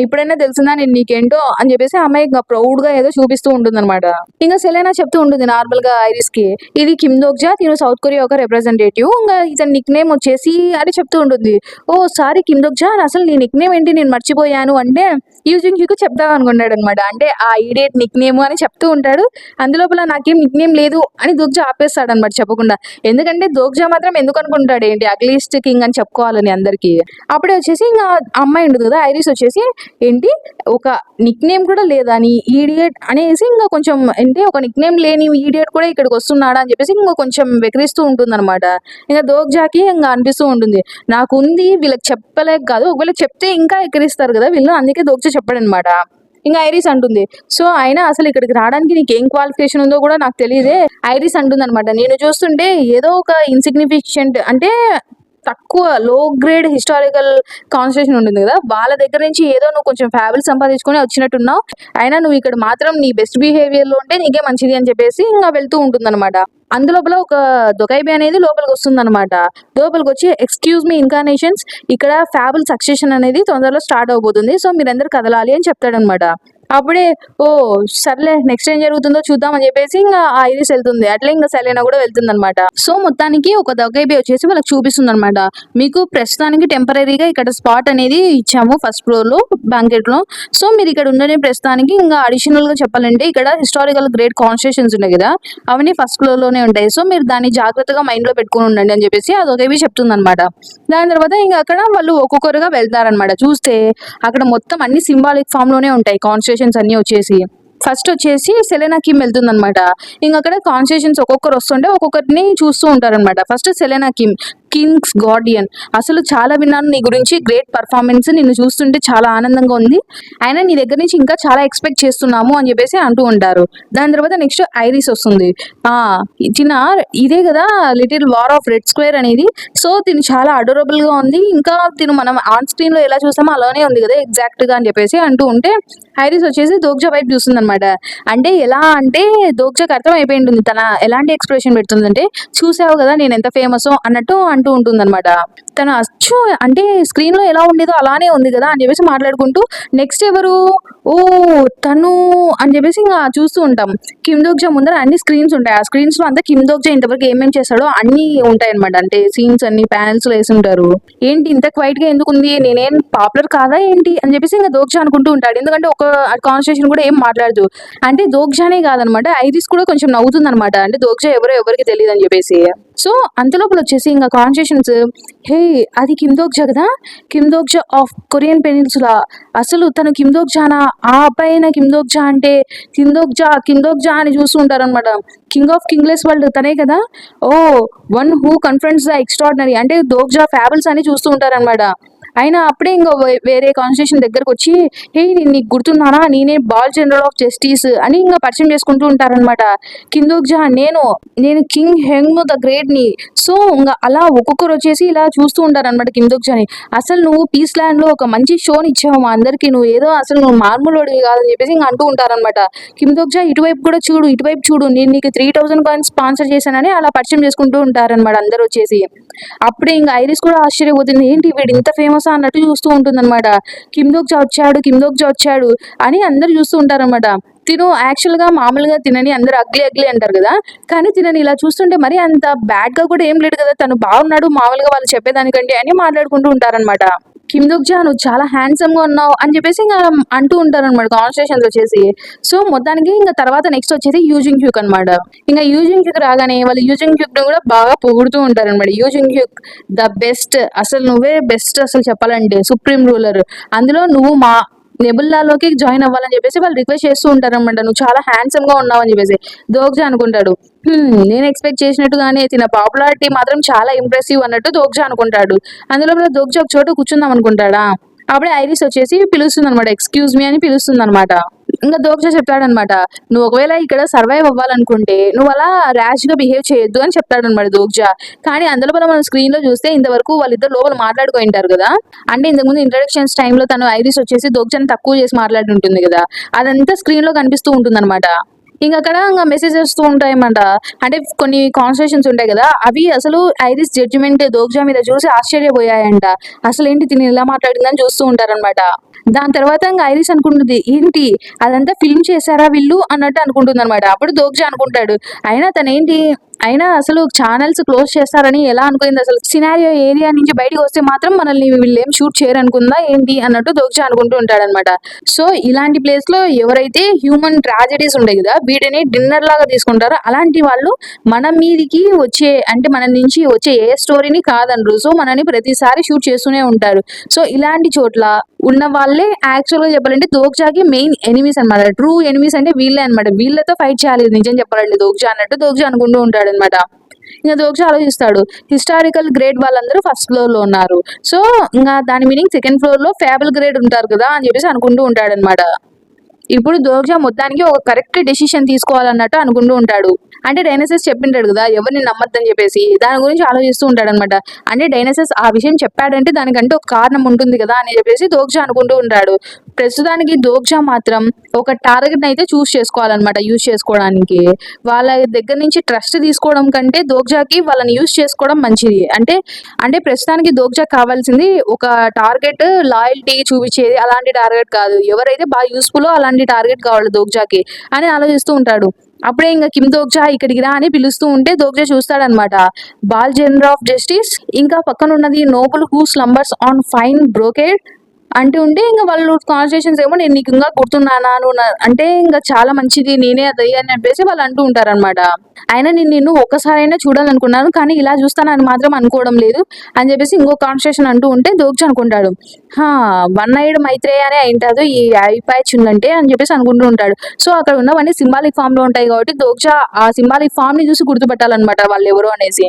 ఇప్పుడైనా తెలిసిందా నేను నీకేంటో అని చెప్పేసి ఆ అమ్మాయి ఇంకా ప్రౌడ్ గా ఏదో చూపిస్తూ ఉంటుంది అనమాట. ఇంకా సెలెనా చెప్తూ ఉంటుంది నార్మల్ గా ఐరిస్ కి, ఇది కిమ్ దోగ్జా, తిను సౌత్ కొరియా ఒక రిప్రజెంటేటివ్, ఇంకా ఇతని నిక్ నేమ్ వచ్చేసి అని చెప్తూ ఉంటుంది. ఓ సారీ కిమ్ దోగ్జా, అసలు నీ నిక్ నేమ్ ఏంటి, నేను మర్చిపోయాను అంటే యూజింగ్ హ్యూకు చెప్దాం అనుకున్నాడు అనమాట. అంటే ఆ ఈడియట్ నిక్ నేమ్ అని చెప్తూ ఉంటాడు. అందులోపల నాకేం నిక్ నేమ్ లేదు అని దోగ్జా ఆపేస్తాడు అనమాట చెప్పకుండా. ఎందుకంటే దోగ్జా మాత్రం ఎందుకు అనుకుంటాడు ఏంటి అగ్లీస్ట్ కింగ్ అని చెప్పుకోవాలని అందరికి. అప్పుడే వచ్చేసి ఇంకా అమ్మాయి ఉంటుంది కదా ఐరిస్ వచ్చేసి, ఏంటి ఒక నిక్ నేమ్ కూడా లేదా నీ ఈడియట్ అనేసి ఇంకా కొంచెం, అంటే ఒక నిక్ నేమ్ లేని ఈడియట్ కూడా ఇక్కడికి వస్తున్నాడా అని చెప్పేసి ఇంకా కొంచెం వెకరిస్తూ ఉంటుంది అనమాట. ఇంకా దోగ్జాకి ఇంకా అనిపిస్తూ ఉంటుంది, నాకు ఉంది వీళ్ళకి చెప్పలేక కాదు, ఒకవేళ చెప్తే ఇంకా ఎక్కిరిస్తారు కదా వీళ్ళు, అందుకే దోగ్జా చెప్పాడనమాట. ఇంకా ఐరిస్ అంటుంది, సో అయినా అసలు ఇక్కడికి రావడానికి నీకు ఏం క్వాలిఫికేషన్ ఉందో కూడా నాకు తెలియదే. ఐరిస్ అంటుంది అనమాట, నేను చూస్తుంటే ఏదో ఒక ఇన్సిగ్నిఫికెంట్, అంటే తక్కువ లో గ్రేడ్ హిస్టారికల్ కాన్స్టిట్యూషన్ ఉంటుంది కదా, వాళ్ళ దగ్గర నుంచి ఏదో నువ్వు కొంచెం ఫ్యాబుల్ సంపాదించుకొని వచ్చినట్టున్నావు, అయినా నువ్వు ఇక్కడ మాత్రం నీ బెస్ట్ బిహేవియర్ లో ఉంటే నీకే మంచిది అని చెప్పేసి ఇంకా వెళ్తూ ఉంటుందన్నమాట. అందులోపల ఒక దొకైబి అనేది లోపలికి వస్తుందన్నమాట. లోపలికి వచ్చి, ఎక్స్క్యూజ్ మీ ఇన్కార్నేషన్స్, ఇక్కడ ఫ్యాబుల్ సక్సెషన్ అనేది తొందరలో స్టార్ట్ అవబోతుంది, సో మీరందరూ కదలాలి అని చెప్తాడనమాట. అప్పుడే ఓ సర్లే నెక్స్ట్ ఏం జరుగుతుందో చూద్దాం అని చెప్పేసి ఇంకా ఐరిస్ వెళ్తుంది. అట్లే ఇంకా సెలెనా కూడా వెళ్తుంది అనమాట. సో మొత్తానికి ఒక దొగైబి వచ్చేసి వాళ్ళకి చూపిస్తుంది అనమాట, మీకు ప్రస్తుతానికి టెంపరీగా ఇక్కడ స్పాట్ అనేది ఇచ్చాము ఫస్ట్ ఫ్లోర్ లో బ్యాంకెట్ లో, సో మీరు ఇక్కడ ఉండని ప్రస్తుతానికి, ఇంకా అడిషనల్ గా చెప్పాలంటే ఇక్కడ హిస్టారికల్ గ్రేట్ కాన్స్టిట్యూషన్స్ ఉన్నాయి కదా, అవన్నీ ఫస్ట్ ఫ్లోర్ లోనే ఉంటాయి, సో మీరు దాన్ని జాగ్రత్తగా మైండ్ లో పెట్టుకుని ఉండండి అని చెప్పేసి ఆ దొగైబి చెప్తుంది అనమాట. దాని తర్వాత ఇంకా అక్కడ వాళ్ళు ఒక్కొక్కరుగా వెళ్తారనమాట. చూస్తే అక్కడ మొత్తం అన్ని సింబాలిక్ ఫామ్ లోనే ఉంటాయి కాన్స్టిట్యూషన్స్ అన్ని వచ్చేసి. ఫస్ట్ వచ్చేసి సెలెనా కిమ్ వెళ్తుంది అనమాట. ఇంకా అక్కడ కాన్స్టిట్యూషన్స్ ఒక్కొక్కరు వస్తుంటే ఒక్కొక్కరిని చూస్తూ ఉంటారనమాట. First Selena Kim, Kings Guardian, అసలు చాలా విన్నాను నీ గురించి, గ్రేట్ పర్ఫార్మెన్స్, నిన్ను చూస్తుంటే చాలా ఆనందంగా ఉంది, అయినా నీ దగ్గర నుంచి ఇంకా చాలా ఎక్స్పెక్ట్ చేస్తున్నాము అని చెప్పేసి అంటూ ఉంటారు. దాని తర్వాత నెక్స్ట్ ఐరిస్ వస్తుంది. చిన్న ఇదే కదా little war of red square అనేది, సో తిను చాలా అడోరబుల్ గా ఉంది, ఇంకా తిను మనం ఆన్ స్క్రీన్ లో ఎలా చూసామో అలానే ఉంది కదా ఎగ్జాక్ట్ గా అని చెప్పేసి అంటూ ఉంటే, ఐరిస్ వచ్చేసి దోగ్జా వైపు చూస్తుంది అనమాట. అంటే ఎలా అంటే దోగ్జాకి అర్థం అయిపోయి ఉంటుంది, తన ఎలాంటి ఎక్స్ప్రెషన్ పెడుతుందంటే, చూసావు కదా నేను ఎంత ఫేమస్ అన్నట్టు అంటూ ఉంటుంది అనమాట. తను అచ్చు అంటే స్క్రీన్ లో ఎలా ఉండేదో అలానే ఉంది కదా అని చెప్పేసి మాట్లాడుకుంటూ, నెక్స్ట్ ఎవరు, ఓ తను అని చెప్పేసి ఇంకా చూస్తూ ఉంటాం. కిమ్ దోగ్జా ముందర అన్ని స్క్రీన్స్ ఉంటాయి, ఆ స్క్రీన్స్ లో అంతా కిమ్ దోగ్జా ఇంతవరకు ఏమేమి చేస్తాడో అన్ని ఉంటాయి అనమాట. అంటే సీన్స్ అన్ని ప్యానల్స్ లో వేసి ఉంటారు. ఏంటి ఇంత క్వైట్ గా ఎందుకు ఉంది, నేనేం పాపులర్ కాదా ఏంటి అని చెప్పేసి ఇంకా దోగ్జా అనుకుంటూ ఉంటాడు. ఎందుకంటే ఒక కాన్వర్సేషన్ కూడా ఏం మాట్లాడదు. అంటే దోగ్జానే కాదనమాట, ఐరిస్ కూడా కొంచెం నవ్వుతుంది అనమాట, అంటే దోగ్జా ఎవరో ఎవరికి తెలియదు అని చెప్పేసి. సో అంతలోపల వచ్చేసి ఇంకా కాన్వర్సేషన్స్, హే అది కిమ్ దోగ్జా కదా, Kim Dokja of Korean peninsula, అసలు తను కిమ్ దోగ్జానా, ఆ అబ్బాయిన కిమ్ దోగ్జా అంటే, కిమ్ దోగ్జా అని చూస్తూ ఉంటారు అనమాట. కింగ్ ఆఫ్ కింగ్లెస్ వరల్డ్ తనే కదా, ఓ one who confronts the extraordinary, అంటే దోగ్జా ఫ్యాబుల్స్ అని చూస్తూ ఉంటారనమాట. అయినా అప్పుడే ఇంకా వేరే కాన్స్టిట్యూషన్ దగ్గరకు వచ్చి, హే నేను నీకు గుర్తున్నానా, నేనే బాల్ జనరల్ ఆఫ్ జస్టిస్ అని ఇంకా పరిచయం చేసుకుంటూ ఉంటారనమాట. కిమ్ దోగ్జా నేను కింగ్ హెంగ్ ద గ్రేట్ ని, సో ఇంకా అలా ఒక్కొక్కరు వచ్చేసి ఇలా చూస్తూ ఉంటారనమాట కిమ్ దోగ్జాని. అసలు నువ్వు పీస్ ల్యాండ్ లో ఒక మంచి షోని ఇచ్చావు మా అందరికి, నువ్వు ఏదో అసలు నువ్వు మామూలుడివి కాదని చెప్పేసి ఇంకా అంటూ ఉంటారనమాట. కిమ్ దోగ్జా ఇటువైపు కూడా చూడు, ఇటువైపు చూడు, నేను నీకు 3000 కాయిన్స్ స్పాన్సర్ చేశానని అలా పరిచయం చేసుకుంటూ ఉంటారనమాట అందరు వచ్చేసి. అప్పుడే ఇంకా ఐరిస్ కూడా ఆశ్చర్యపోతుంది, ఏంటి వీడు ఇంత ఫేమస్ అన్నట్టు చూస్తూ ఉంటుంది అనమాట. కిమ్ దోగ్జా వచ్చాడు అని అందరు చూస్తూ ఉంటారనమాట. తిను యాక్చువల్ గా మామూలుగా తినని అందరు అగ్లీ అంటారు కదా, కానీ తినని ఇలా చూస్తుంటే మరి అంత బ్యాడ్ గా కూడా ఏం లేదు కదా, తను బాగున్నాడు మామూలుగా వాళ్ళు చెప్పేదానికంటే అని మాట్లాడుకుంటూ ఉంటారనమాట. కిమ్ దోగ్జా నువ్వు చాలా హ్యాండ్సమ్ గా ఉన్నావు అని చెప్పేసి ఇంకా అంటూ ఉంటారు అనమాట కాన్వర్సేషన్స్ వచ్చేసి. సో మొత్తానికి ఇంకా తర్వాత నెక్స్ట్ వచ్చేసి యూజింగ్ హ్యూక్ అనమాట. ఇంకా యూజింగ్ హ్యూక్ రాగానే వాళ్ళు యూజింగ్ హ్యూక్ ను కూడా బాగా పొగుడుతూ ఉంటారు అనమాట. యూజింగ్ హ్యూక్ ద బెస్ట్, అసలు నువ్వే బెస్ట్, అసలు చెప్పాలంటే సుప్రీం రూలర్, అందులో నువ్వు మా నెబుల్లాలోకి జాయిన్ అవ్వాలని చెప్పేసి వాళ్ళు రిక్వెస్ట్ చేస్తూ ఉంటారు అనమాట. నువ్వు చాలా హ్యాండ్సమ్ గా ఉన్నావు అని చెప్పేసి దోగ్జా అనుకుంటాడు, నేను ఎక్స్పెక్ట్ చేసినట్టుగానే తిన పాపులారిటీ మాత్రం చాలా ఇంప్రెసివ్ అన్నట్టు దోగ్జా అనుకుంటాడు. అందులో దోగ్జా ఒక చోట కూర్చుందాం అనుకుంటాడా, అప్పుడే ఐరిస్ వచ్చేసి పిలుస్తుంది అనమాట, ఎక్స్క్యూజ్ మీ అని పిలుస్తుంది అనమాట. ఇంకా దోగ్జా చెప్తాడనమాట, నువ్వు ఒకవేళ ఇక్కడ సర్వైవ్ అవ్వాలనుకుంటే నువ్వు అలా ర్యాష్ గా బిహేవ్ చేయొద్దు అని చెప్తాడనమాట దోగ్జా. కానీ అందులో మనం స్క్రీన్ లో చూస్తే ఇంతవరకు వాళ్ళిద్దరు లోపల మాట్లాడుకుంటారు కదా, అంటే ఇంతకుముందు ఇంట్రడక్షన్స్ టైంలో తను ఐరిస్ వచ్చేసి దోగ్జాని తక్కువ చేసి మాట్లాడి ఉంటుంది కదా, అదంతా స్క్రీన్ లో కనిపిస్తూ ఉంటుంది అనమాట. ఇంక అక్కడ ఇంకా మెసేజ్ వస్తూ ఉంటాయన్నమాట. అంటే కొన్ని కాన్వర్సేషన్స్ ఉంటాయి కదా, అవి అసలు ఐరిస్ జడ్జిమెంట్ దోగ్జా మీద చూసి ఆశ్చర్యపోయాయంట. అసలు ఏంటి తిని ఇలా మాట్లాడిందని చూస్తూ ఉంటారనమాట. దాని తర్వాత ఇంకా ఐరిస్ అనుకుంటుంది, ఏంటి అదంతా ఫిల్మ్ చేశారా వీళ్ళు అన్నట్టు అనుకుంటుంది అనమాట. అప్పుడు దోగ్జా అనుకుంటాడు, అయినా తనేంటి అయినా అసలు ఛానల్స్ క్లోజ్ చేస్తారని ఎలా అనుకుంది, అసలు సినారియో ఏరియా నుంచి బయటకు వస్తే మాత్రం మనల్ని వీళ్ళు ఏం షూట్ చేయరనుకుందా ఏంటి అన్నట్టు దోగ్జా అనుకుంటూ ఉంటాడనమాట. సో ఇలాంటి ప్లేస్ లో ఎవరైతే హ్యూమన్ ట్రాజడీస్ ఉంటాయి కదా, వీటిని డిన్నర్ లాగా తీసుకుంటారో అలాంటి వాళ్ళు మన మీదికి వచ్చే, అంటే మన నుంచి వచ్చే ఏ స్టోరీని కాదనరు. సో మనని ప్రతిసారి షూట్ చేస్తూనే ఉంటారు. సో ఇలాంటి చోట్ల ఉన్న వాళ్ళే యాక్చువల్ గా చెప్పాలంటే దోగ్జాకి మెయిన్ ఎనిమీస్ అనమాట. ట్రూ ఎనిమీస్ అంటే వీళ్ళే అనమాట. వీళ్ళతో ఫైట్ చేయాలి నిజం చెప్పాలంటే దోగ్జా అన్నట్టు దోగ్జా అనుకుంటూ ఉంటాడు అనమాట. ఇంకా దోగ్జా ఆలోచిస్తాడు, హిస్టారికల్ గ్రేడ్ వాళ్ళందరూ ఫస్ట్ ఫ్లోర్ లో ఉన్నారు, సో ఇంకా దాని మీనింగ్ సెకండ్ ఫ్లోర్ లో ఫ్యాబుల్ గ్రేడ్ ఉంటారు కదా అని చెప్పేసి అనుకుంటూ ఉంటాడు అనమాట. ఇప్పుడు దోగ్జా మొత్తానికి ఒక కరెక్ట్ డెసిషన్ తీసుకోవాలన్నట్టు అనుకుంటూ ఉంటాడు. అంటే డైనోసస్ చెప్పింటాడు కదా ఎవరిని నమ్మద్దని చెప్పేసి, దాని గురించి ఆలోచిస్తూ ఉంటాడు అనమాట. అంటే డైనోసస్ ఆ విషయం చెప్పాడంటే దానికంటే ఒక కారణం ఉంటుంది కదా అని చెప్పేసి దోగ్జా అనుకుంటూ ఉంటాడు. ప్రస్తుతానికి దోగ్జా మాత్రం ఒక టార్గెట్ అయితే చూస్ చేసుకోవాలన్నమాట యూజ్ చేసుకోవడానికి. వాళ్ళ దగ్గర నుంచి ట్రస్ట్ తీసుకోవడం కంటే దోగ్జాకి వాళ్ళని యూజ్ చేసుకోవడం మంచిది. అంటే అంటే ప్రస్తుతానికి దోగ్జా కావాల్సింది ఒక టార్గెట్, లాయల్టీ చూపించేది అలాంటి టార్గెట్ కాదు, ఎవరైతే బాగా యూస్ఫుల్ అలాంటి టార్గెట్ కావాలి దోగ్జాకి అని ఆలోచిస్తూ ఉంటాడు. అప్పుడే ఇంకా కిమ్ దోగ్జా ఇక్కడికి రా అని పిలుస్తూ ఉంటే దోగ్జా చూస్తాడనమాట. బాల్ జనరల్ ఆఫ్ జస్టిస్ ఇంకా పక్కన ఉన్నది noble who slumbers on fine brocade అంటూ ఉంటే ఇంకా వాళ్ళు కాన్వర్సేషన్స్ ఏమో నేను నీకు ఇంకా గుర్తున్నానా నువ్వు అంటే ఇంకా చాలా మంచిది నేనే అది అని చెప్పేసి వాళ్ళు అంటూ ఉంటారనమాట. అయినా నిన్ను ఒక్కసారైనా చూడాలనుకున్నాను కానీ ఇలా చూస్తానని మాత్రం అనుకోవడం లేదు అని చెప్పేసి ఇంకో కాన్వర్సేషన్ అంటూ ఉంటే దోగ్జా అనుకుంటాడు, వన్ ఐడ్ మైత్రేయ అనే అయింటాదు ఈ ఐ ప్యాచ్ ఉందంటే అని చెప్పేసి అనుకుంటూ ఉంటాడు. సో అక్కడ ఉన్నవన్నీ సింబాలిక్ ఫామ్ లో ఉంటాయి కాబట్టి దోగ్జా ఆ సింబాలిక్ ఫామ్ ని చూసి గుర్తుపట్టాలన్నమాట వాళ్ళు ఎవరు అనేసి.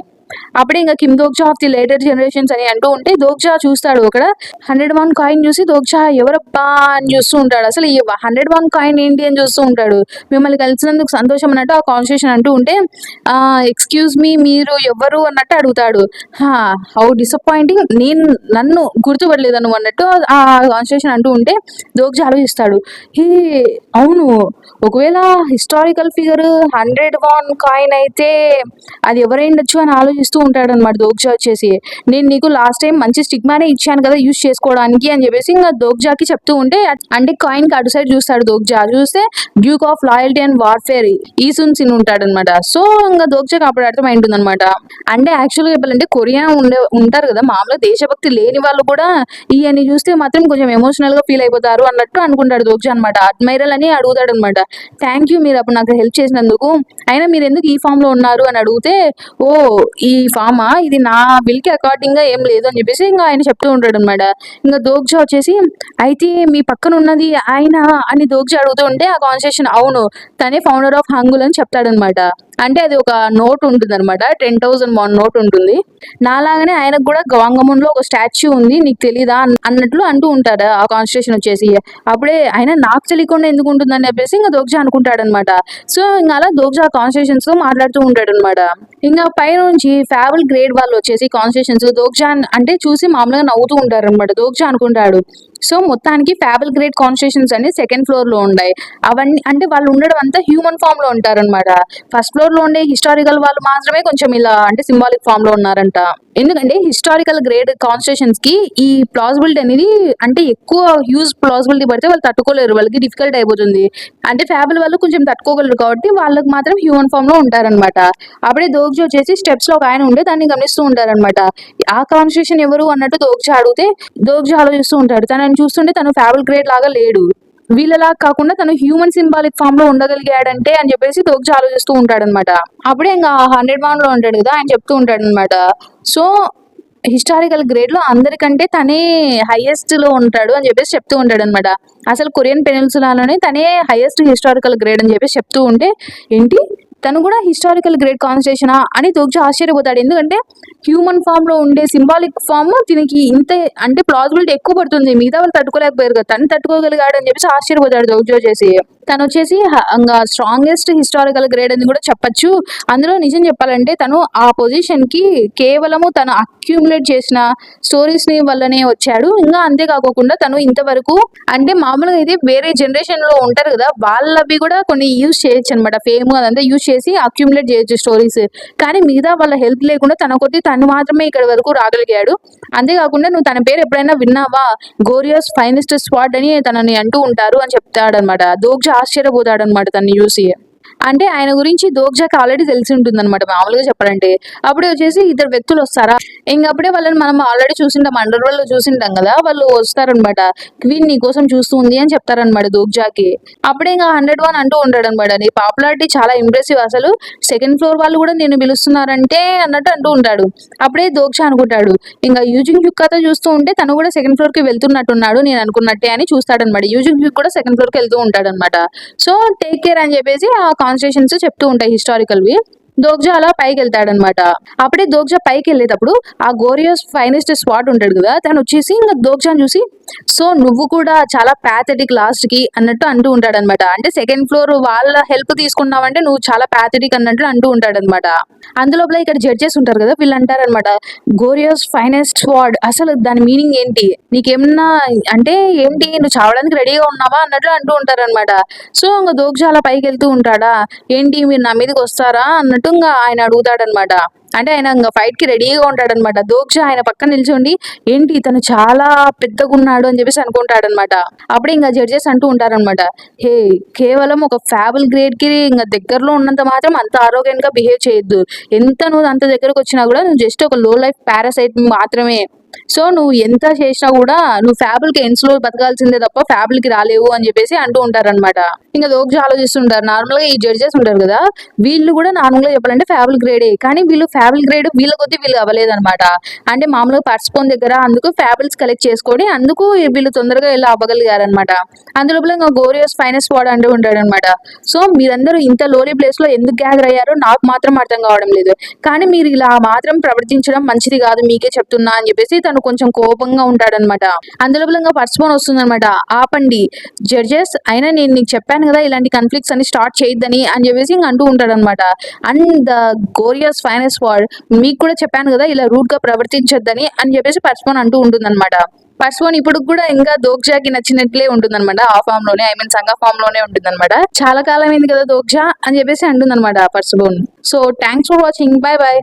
అప్పుడే ఇంకా Kim Dokja of the later generations అని అంటూ ఉంటే దోగ్జా చూస్తాడు అక్కడ 101 కాయిన్ చూసి దోగ్జా ఎవరబ్బా అని చూస్తూ ఉంటాడు. అసలు ఈ 101 కాయిన్ ఏంటి అని చూస్తూ ఉంటాడు. మిమ్మల్ని కలిసినందుకు సంతోషం అన్నట్టు ఆ కాన్వర్సేషన్ అంటూ ఉంటే ఎక్స్క్యూజ్ మీ మీరు ఎవరు అన్నట్టు అడుగుతాడు. హౌ డిసప్పాయింటింగ్, నేను నన్ను గుర్తుపడలేదు నువ్వు అన్నట్టు ఆ కాన్వర్సేషన్ అంటూ ఉంటే దోగ్జా ఆలోచిస్తాడు, హే అవును ఒకవేళ హిస్టారికల్ ఫిగర్ 101 కాయిన్ అయితే అది ఎవరైండొచ్చు అని ఆలోచిస్తూ ఉంటాడు అనమాట దోగ్జా వచ్చేసి. నేను నీకు లాస్ట్ టైం మంచి స్టిగ్మానే ఇచ్చాను కదా యూజ్ చేసుకోవడానికి అని చెప్పేసి ఇంకా దోగ్జాకి చెప్తూ ఉంటే, అంటే కాయిన్ కి అటు సైడ్ చూస్తాడు దోగ్జా, చూస్తే duke of loyalty and warfare Yi Sun sin ఉంటాడు అనమాట. సో ఇంకా దోగ్జాకి అప్పుడు అర్థమైంటుంది అనమాట. అంటే యాక్చువల్ గా చెప్పాలంటే కొరియా ఉంటారు కదా మామూలుగా దేశభక్తి లేని వాళ్ళు కూడా ఇవన్నీ చూస్తే మాత్రం కొంచెం ఎమోషనల్ గా ఫీల్ అయిపోతారు అన్నట్టు అనుకుంటాడు దోగ్జా అనమాట. అడ్మైరల్ అని అడుగుతాడు అనమాట. థ్యాంక్ యూ మీరు అప్పుడు నాకు హెల్ప్ చేసినందుకు, అయినా మీరు ఎందుకు ఈ ఫామ్ లో ఉన్నారు అని అడిగితే, ఓ ఈ ఫామా ఇది నా బిల్ కి అకార్డింగ్ గా ఏం లేదు అని చెప్పేసి ఇంకా ఆయన చెప్తూ ఉంటాడు అనమాట. ఇంకా దోగ్జా వచ్చేసి అయితే మీ పక్కన ఉన్నది ఆయన అని దోగ్జా అడుగుతూ ఉంటే ఆ కాన్వర్సేషన్ అవును తనే ఫౌండర్ ఆఫ్ హంగుల్ అని చెప్తాడనమాట. అంటే అది ఒక నోట్ ఉంటుంది అనమాట, 10,000 నోట్ ఉంటుంది. నాలాగానే ఆయనకు కూడా గవాంగమున్లో ఒక స్టాచ్యూ ఉంది నీకు తెలీదా అన్నట్లు అంటూ ఉంటాడు ఆ కాన్స్టిట్యూషన్ వచ్చేసి. అప్పుడే ఆయన నాకు తెలియకుండా ఎందుకు ఉంటుందని చెప్పేసి ఇంకా దోగ్జా అనుకుంటాడు అనమాట. సో ఇంకా అలా దోగ్జా కాన్స్టిట్యూషన్స్ తో మాట్లాడుతూ ఉంటాడు అనమాట. ఇంకా పైన నుంచి ఫ్యాబుల్ గ్రేడ్ వాళ్ళు వచ్చేసి కాన్స్టిట్యూషన్స్ దోగ్జా అంటే చూసి మామూలుగా నవ్వుతూ ఉంటారు అనమాట. దోగ్జా అనుకుంటాడు, సో మొత్తానికి ఫ్యాబుల్ గ్రేడ్ కాన్స్టిట్యూషన్స్ అన్ని సెకండ్ ఫ్లోర్ లో ఉన్నాయి. అవన్నీ అంటే వాళ్ళు ఉండడం అంతా హ్యూమన్ ఫామ్ లో ఉంటారనమాట. ఫస్ట్ ఫ్లోర్ లో ఉండే హిస్టారికల్ వాళ్ళు మాత్రమే కొంచెం ఇలా అంటే సింబాలిక్ ఫామ్ లో ఉన్నారంట. ఎందుకంటే హిస్టారికల్ గ్రేడ్ కాన్స్టిట్యూషన్స్ కి ఈ ప్లాజిబిలిటీ అనేది అంటే ఎక్కువ హ్యూజ్ ప్లాజిబిలిటీ పడితే వాళ్ళు తట్టుకోలేరు, వాళ్ళకి డిఫికల్ట్ అయిపోతుంది. అంటే ఫ్యాబుల్ వాళ్ళు కొంచెం తట్టుకోగలరు కాబట్టి వాళ్ళకి మాత్రం హ్యూమన్ ఫామ్ లో ఉంటారనమాట. అప్పుడే దోగ్జా వచ్చేసి స్టెప్స్ లో ఒక ఆయన ఉండే దాన్ని గమనిస్తూ ఉంటారనమాట. ఆ కాన్స్టిట్యూషన్ ఎవరు అన్నట్టు దోగ్జా అడిగితే దోగ్జా ఆలోచిస్తూ ఉంటాడు. తనని చూస్తుంటే తను ఫ్యాబుల్ గ్రేడ్ లాగా లేడు, వీళ్ళలా కాకుండా తను హ్యూమన్ సింబాలిక్ ఫామ్ లో ఉండగలిగాడంటే అని చెప్పేసి దోగ్జా ఆలోచిస్తూ ఉంటాడనమాట. అప్పుడే ఇంకా 101 లో ఉంటాడు కదా ఆయన చెప్తూ ఉంటాడు అనమాట. సో హిస్టారికల్ గ్రేడ్ లో అందరికంటే తనే హైయెస్ట్ లో ఉంటాడు అని చెప్పేసి చెప్తూ ఉంటాడు అనమాట. అసలు కొరియన్ పెనిన్సులాలోనే తనే హైయెస్ట్ హిస్టారికల్ గ్రేడ్ అని చెప్పేసి చెప్తూ ఉంటే, ఏంటి తను కూడా హిస్టారికల్ గ్రేడ్ కాన్స్టిట్యూషనా అని దోగ్జా ఆశ్చర్యపోతాడు. ఎందుకంటే హ్యూమన్ ఫామ్ లో ఉండే సింబాలిక్ ఫామ్ దీనికి ఇంత అంటే ప్లాజిబిలిటీ ఎక్కువ పడుతుంది, మిగతా వాళ్ళు తట్టుకోలేకపోయారు కదా, తను తట్టుకోగలిగాడు అని చెప్పేసి ఆశ్చర్యపోతాడు దోగ్జో చేసి. తను వచ్చేసి ఇంకా స్ట్రాంగెస్ట్ హిస్టారికల్ గ్రేడ్ అని కూడా చెప్పొచ్చు. అందులో నిజం చెప్పాలంటే తను ఆ పొజిషన్ కి కేవలము తను అక్యూములేట్ చేసిన స్టోరీస్ ని వల్లనే వచ్చాడు. ఇంకా అంతేకాకుండా తను ఇంతవరకు అంటే మామూలుగా అయితే వేరే జనరేషన్ లో ఉంటారు కదా, వాళ్ళవి కూడా కొన్ని యూజ్ చేయొచ్చు అనమాట, ఫేమ్ అదంతా యూజ్ చేసి అక్యూములేట్ చేయొచ్చు స్టోరీస్. కానీ మిగతా వాళ్ళ హెల్ప్ లేకుండా తన కొద్ది తను మాత్రమే ఇక్కడ వరకు రాగలిగాడు. అంతేకాకుండా నువ్వు తన పేరు ఎప్పుడైనా విన్నావా, గోరియోస్ ఫైనెస్ట్ స్పాట్ అని తనని అంటూ ఉంటారు అని చెప్తాడనమాట. దోగ్జా ఆశ్చర్యపోతాడనమాట తనని చూసి. అంటే ఆయన గురించి దోగ్జాకి ఆల్రెడీ తెలిసి ఉంటుంది అనమాట మామూలుగా చెప్పాలంటే. అప్పుడే వచ్చేసి ఇద్దరు వ్యక్తులు వస్తారా, ఇంకప్పుడే వాళ్ళని మనం ఆల్రెడీ చూసింటాం, అండర్ వరల్డ్ లో చూసింటాం కదా, వాళ్ళు వస్తారనమాట. క్వీన్ నీ కోసం చూస్తుంది అని చెప్తారనమాట దోగ్జాకి. అప్పుడే ఇంకా 101 అంటూ ఉంటాడు అనమాట, నీ పాపులారిటీ చాలా ఇంప్రెసివ్, అసలు సెకండ్ ఫ్లోర్ వాళ్ళు కూడా నేను పిలుస్తున్నారంటే అన్నట్టు అంటూ ఉంటాడు. అప్పుడే దోగ్జా అనుకుంటాడు, ఇంకా యూజింగ్ యుక్కాతో చూస్తూ ఉంటే తను కూడా సెకండ్ ఫ్లోర్ కి వెళ్తున్నట్టున్నాడు నేను అనుకున్నట్టే అని చూస్తాడనమాట. యూజింగ్ యుక్ కూడా సెకండ్ ఫ్లోర్ కి వెళ్తూ ఉంటాడు అనమాట. సో టేక్ కేర్ అని చెప్పేసి ఆ కాన్స్టిట్యూషన్స్ చెప్తూ ఉంటాయి హిస్టారికల్వి. దోగ్జా అలా పైకి వెళ్తాడనమాట. అప్పుడే దోగ్జా పైకి వెళ్ళేటప్పుడు ఆ గోరియోస్ ఫైనెస్ట్ స్పాట్ ఉంటాడు కదా, తను వచ్చేసి ఇంకా దోగ్జాని చూసి, సో నువ్వు కూడా చాలా ప్యాథెటిక్ లాస్ట్ కి అన్నట్టు అంటూ ఉంటాడనమాట. అంటే సెకండ్ ఫ్లోర్ వాళ్ళ హెల్ప్ తీసుకున్నావంటే నువ్వు చాలా ప్యాథెటిక్ అన్నట్టు అంటూ ఉంటాడనమాట. అందులోపల ఇక్కడ జడ్జెస్ ఉంటారు కదా, వీళ్ళు అంటారనమాట, గోరియోస్ ఫైనెస్ట్ స్వాడ్ అసలు దాని మీనింగ్ ఏంటి, నీకేమన్నా అంటే ఏంటి, నువ్వు చావడానికి రెడీగా ఉన్నావా అన్నట్లు అంటూ ఉంటారనమాట. సో ఇంకా దోగ్జా అలా పైకి వెళ్తూ ఉంటాడా, ఏంటి మీరు నా మీదకి వస్తారా అన్నట్టు ఇంకా ఆయన అడుగుతాడనమాట. అంటే ఆయన ఇంకా ఫైట్ కి రెడీగా ఉంటాడనమాట. దోగ్జా ఆయన పక్కన నిల్చోండి, ఏంటి ఇతను చాలా పెద్దగా ఉన్నాడు అని చెప్పేసి అనుకుంటాడనమాట. అప్పుడే ఇంకా జడ్జెస్ అంటూ ఉంటారనమాట, హే కేవలం ఒక ఫ్యాబుల్ గ్రేడ్ కి ఇంకా దగ్గరలో ఉన్నంత మాత్రం అంత ఆరోగ్యంగా బిహేవ్ చేయొద్దు, ఎంత నువ్వు అంత దగ్గరకు వచ్చినా కూడా నువ్వు జస్ట్ ఒక లో లైఫ్ పారాసైట్ మాత్రమే. సో నువ్వు ఎంత చేసినా కూడా నువ్వు ఫ్యాబుల్ కి ఎండ్స్ లో బతకాల్సిందే తప్ప ఫ్యాబుల్ కి రాలేవు అని చెప్పేసి అంటూ ఉంటారనమాట. ఇంకా దోగ్జా ఆలోచిస్తుంటారు, నార్మల్ గా ఈ జడ్జెస్ ఉంటారు కదా, వీళ్ళు కూడా నార్మల్ గా చెప్పాలంటే ఫ్యాబుల్ గ్రేడే, కానీ వీళ్ళు ఫ్యాబుల్ గ్రేడ్ వీళ్ళ కొద్ది వీళ్ళు అవ్వలేదన్నమాట. అంటే మామూలుగా పర్స్పోన్ దగ్గర అందుకు ఫ్యాబుల్స్ కలెక్ట్ చేసుకొని అందుకు వీళ్ళు తొందరగా ఇలా అవ్వగలిగారనమాట. అందులోపల ఇంకా గోరియోస్ ఫైనెస్ట్ వాడు అంటూ ఉంటాడనమాట. సో మీరందరూ ఇంత లోలీ ప్లేస్ లో ఎందుకు గ్యాదర్ అయ్యారో నాకు మాత్రం అర్థం కావడం లేదు, కానీ మీరు ఇలా మాత్రం ప్రవర్తించడం మంచిది కాదు, మీకే చెప్తున్నా అని చెప్పేసి తను కొంచెం కోపంగా ఉంటాడనమాట. అందులోపల ఇంకా పర్స్పోన్ వస్తుందన్నమాట, ఆపండి జడ్జెస్, అయినా నేను నీకు చెప్పాను కదా ఇలాంటి కాన్ఫ్లిక్ట్స్ అని స్టార్ట్ చేయొద్దని అని చెప్పేసి ఇంక అంటూ ఉంటాడనమాట. అండ్ ద గోరియోస్ ఫైనెస్ట్ వార్డ్, మీకు కూడా చెప్పాను కదా ఇలా రూట్ గా ప్రవర్తించొద్దని అని చెప్పేసి పర్స్పోన్ అంటూ ఉంటుందన్నమాట. పర్స్పోన్ ఇప్పుడు కూడా ఇంకా దోగ్జాకి నచ్చినట్లే ఉంటుందన్నమాట, ఆ ఫామ్ లోనే, ఐ మీన్ సంఘ ఫామ్ లోనే ఉంటుందన్నమాట. చాలా కాలం అయింది కదా దోగ్జా అని చెప్పేసి అంటుందన్నమాట Persephone. So thanks for watching, bye bye.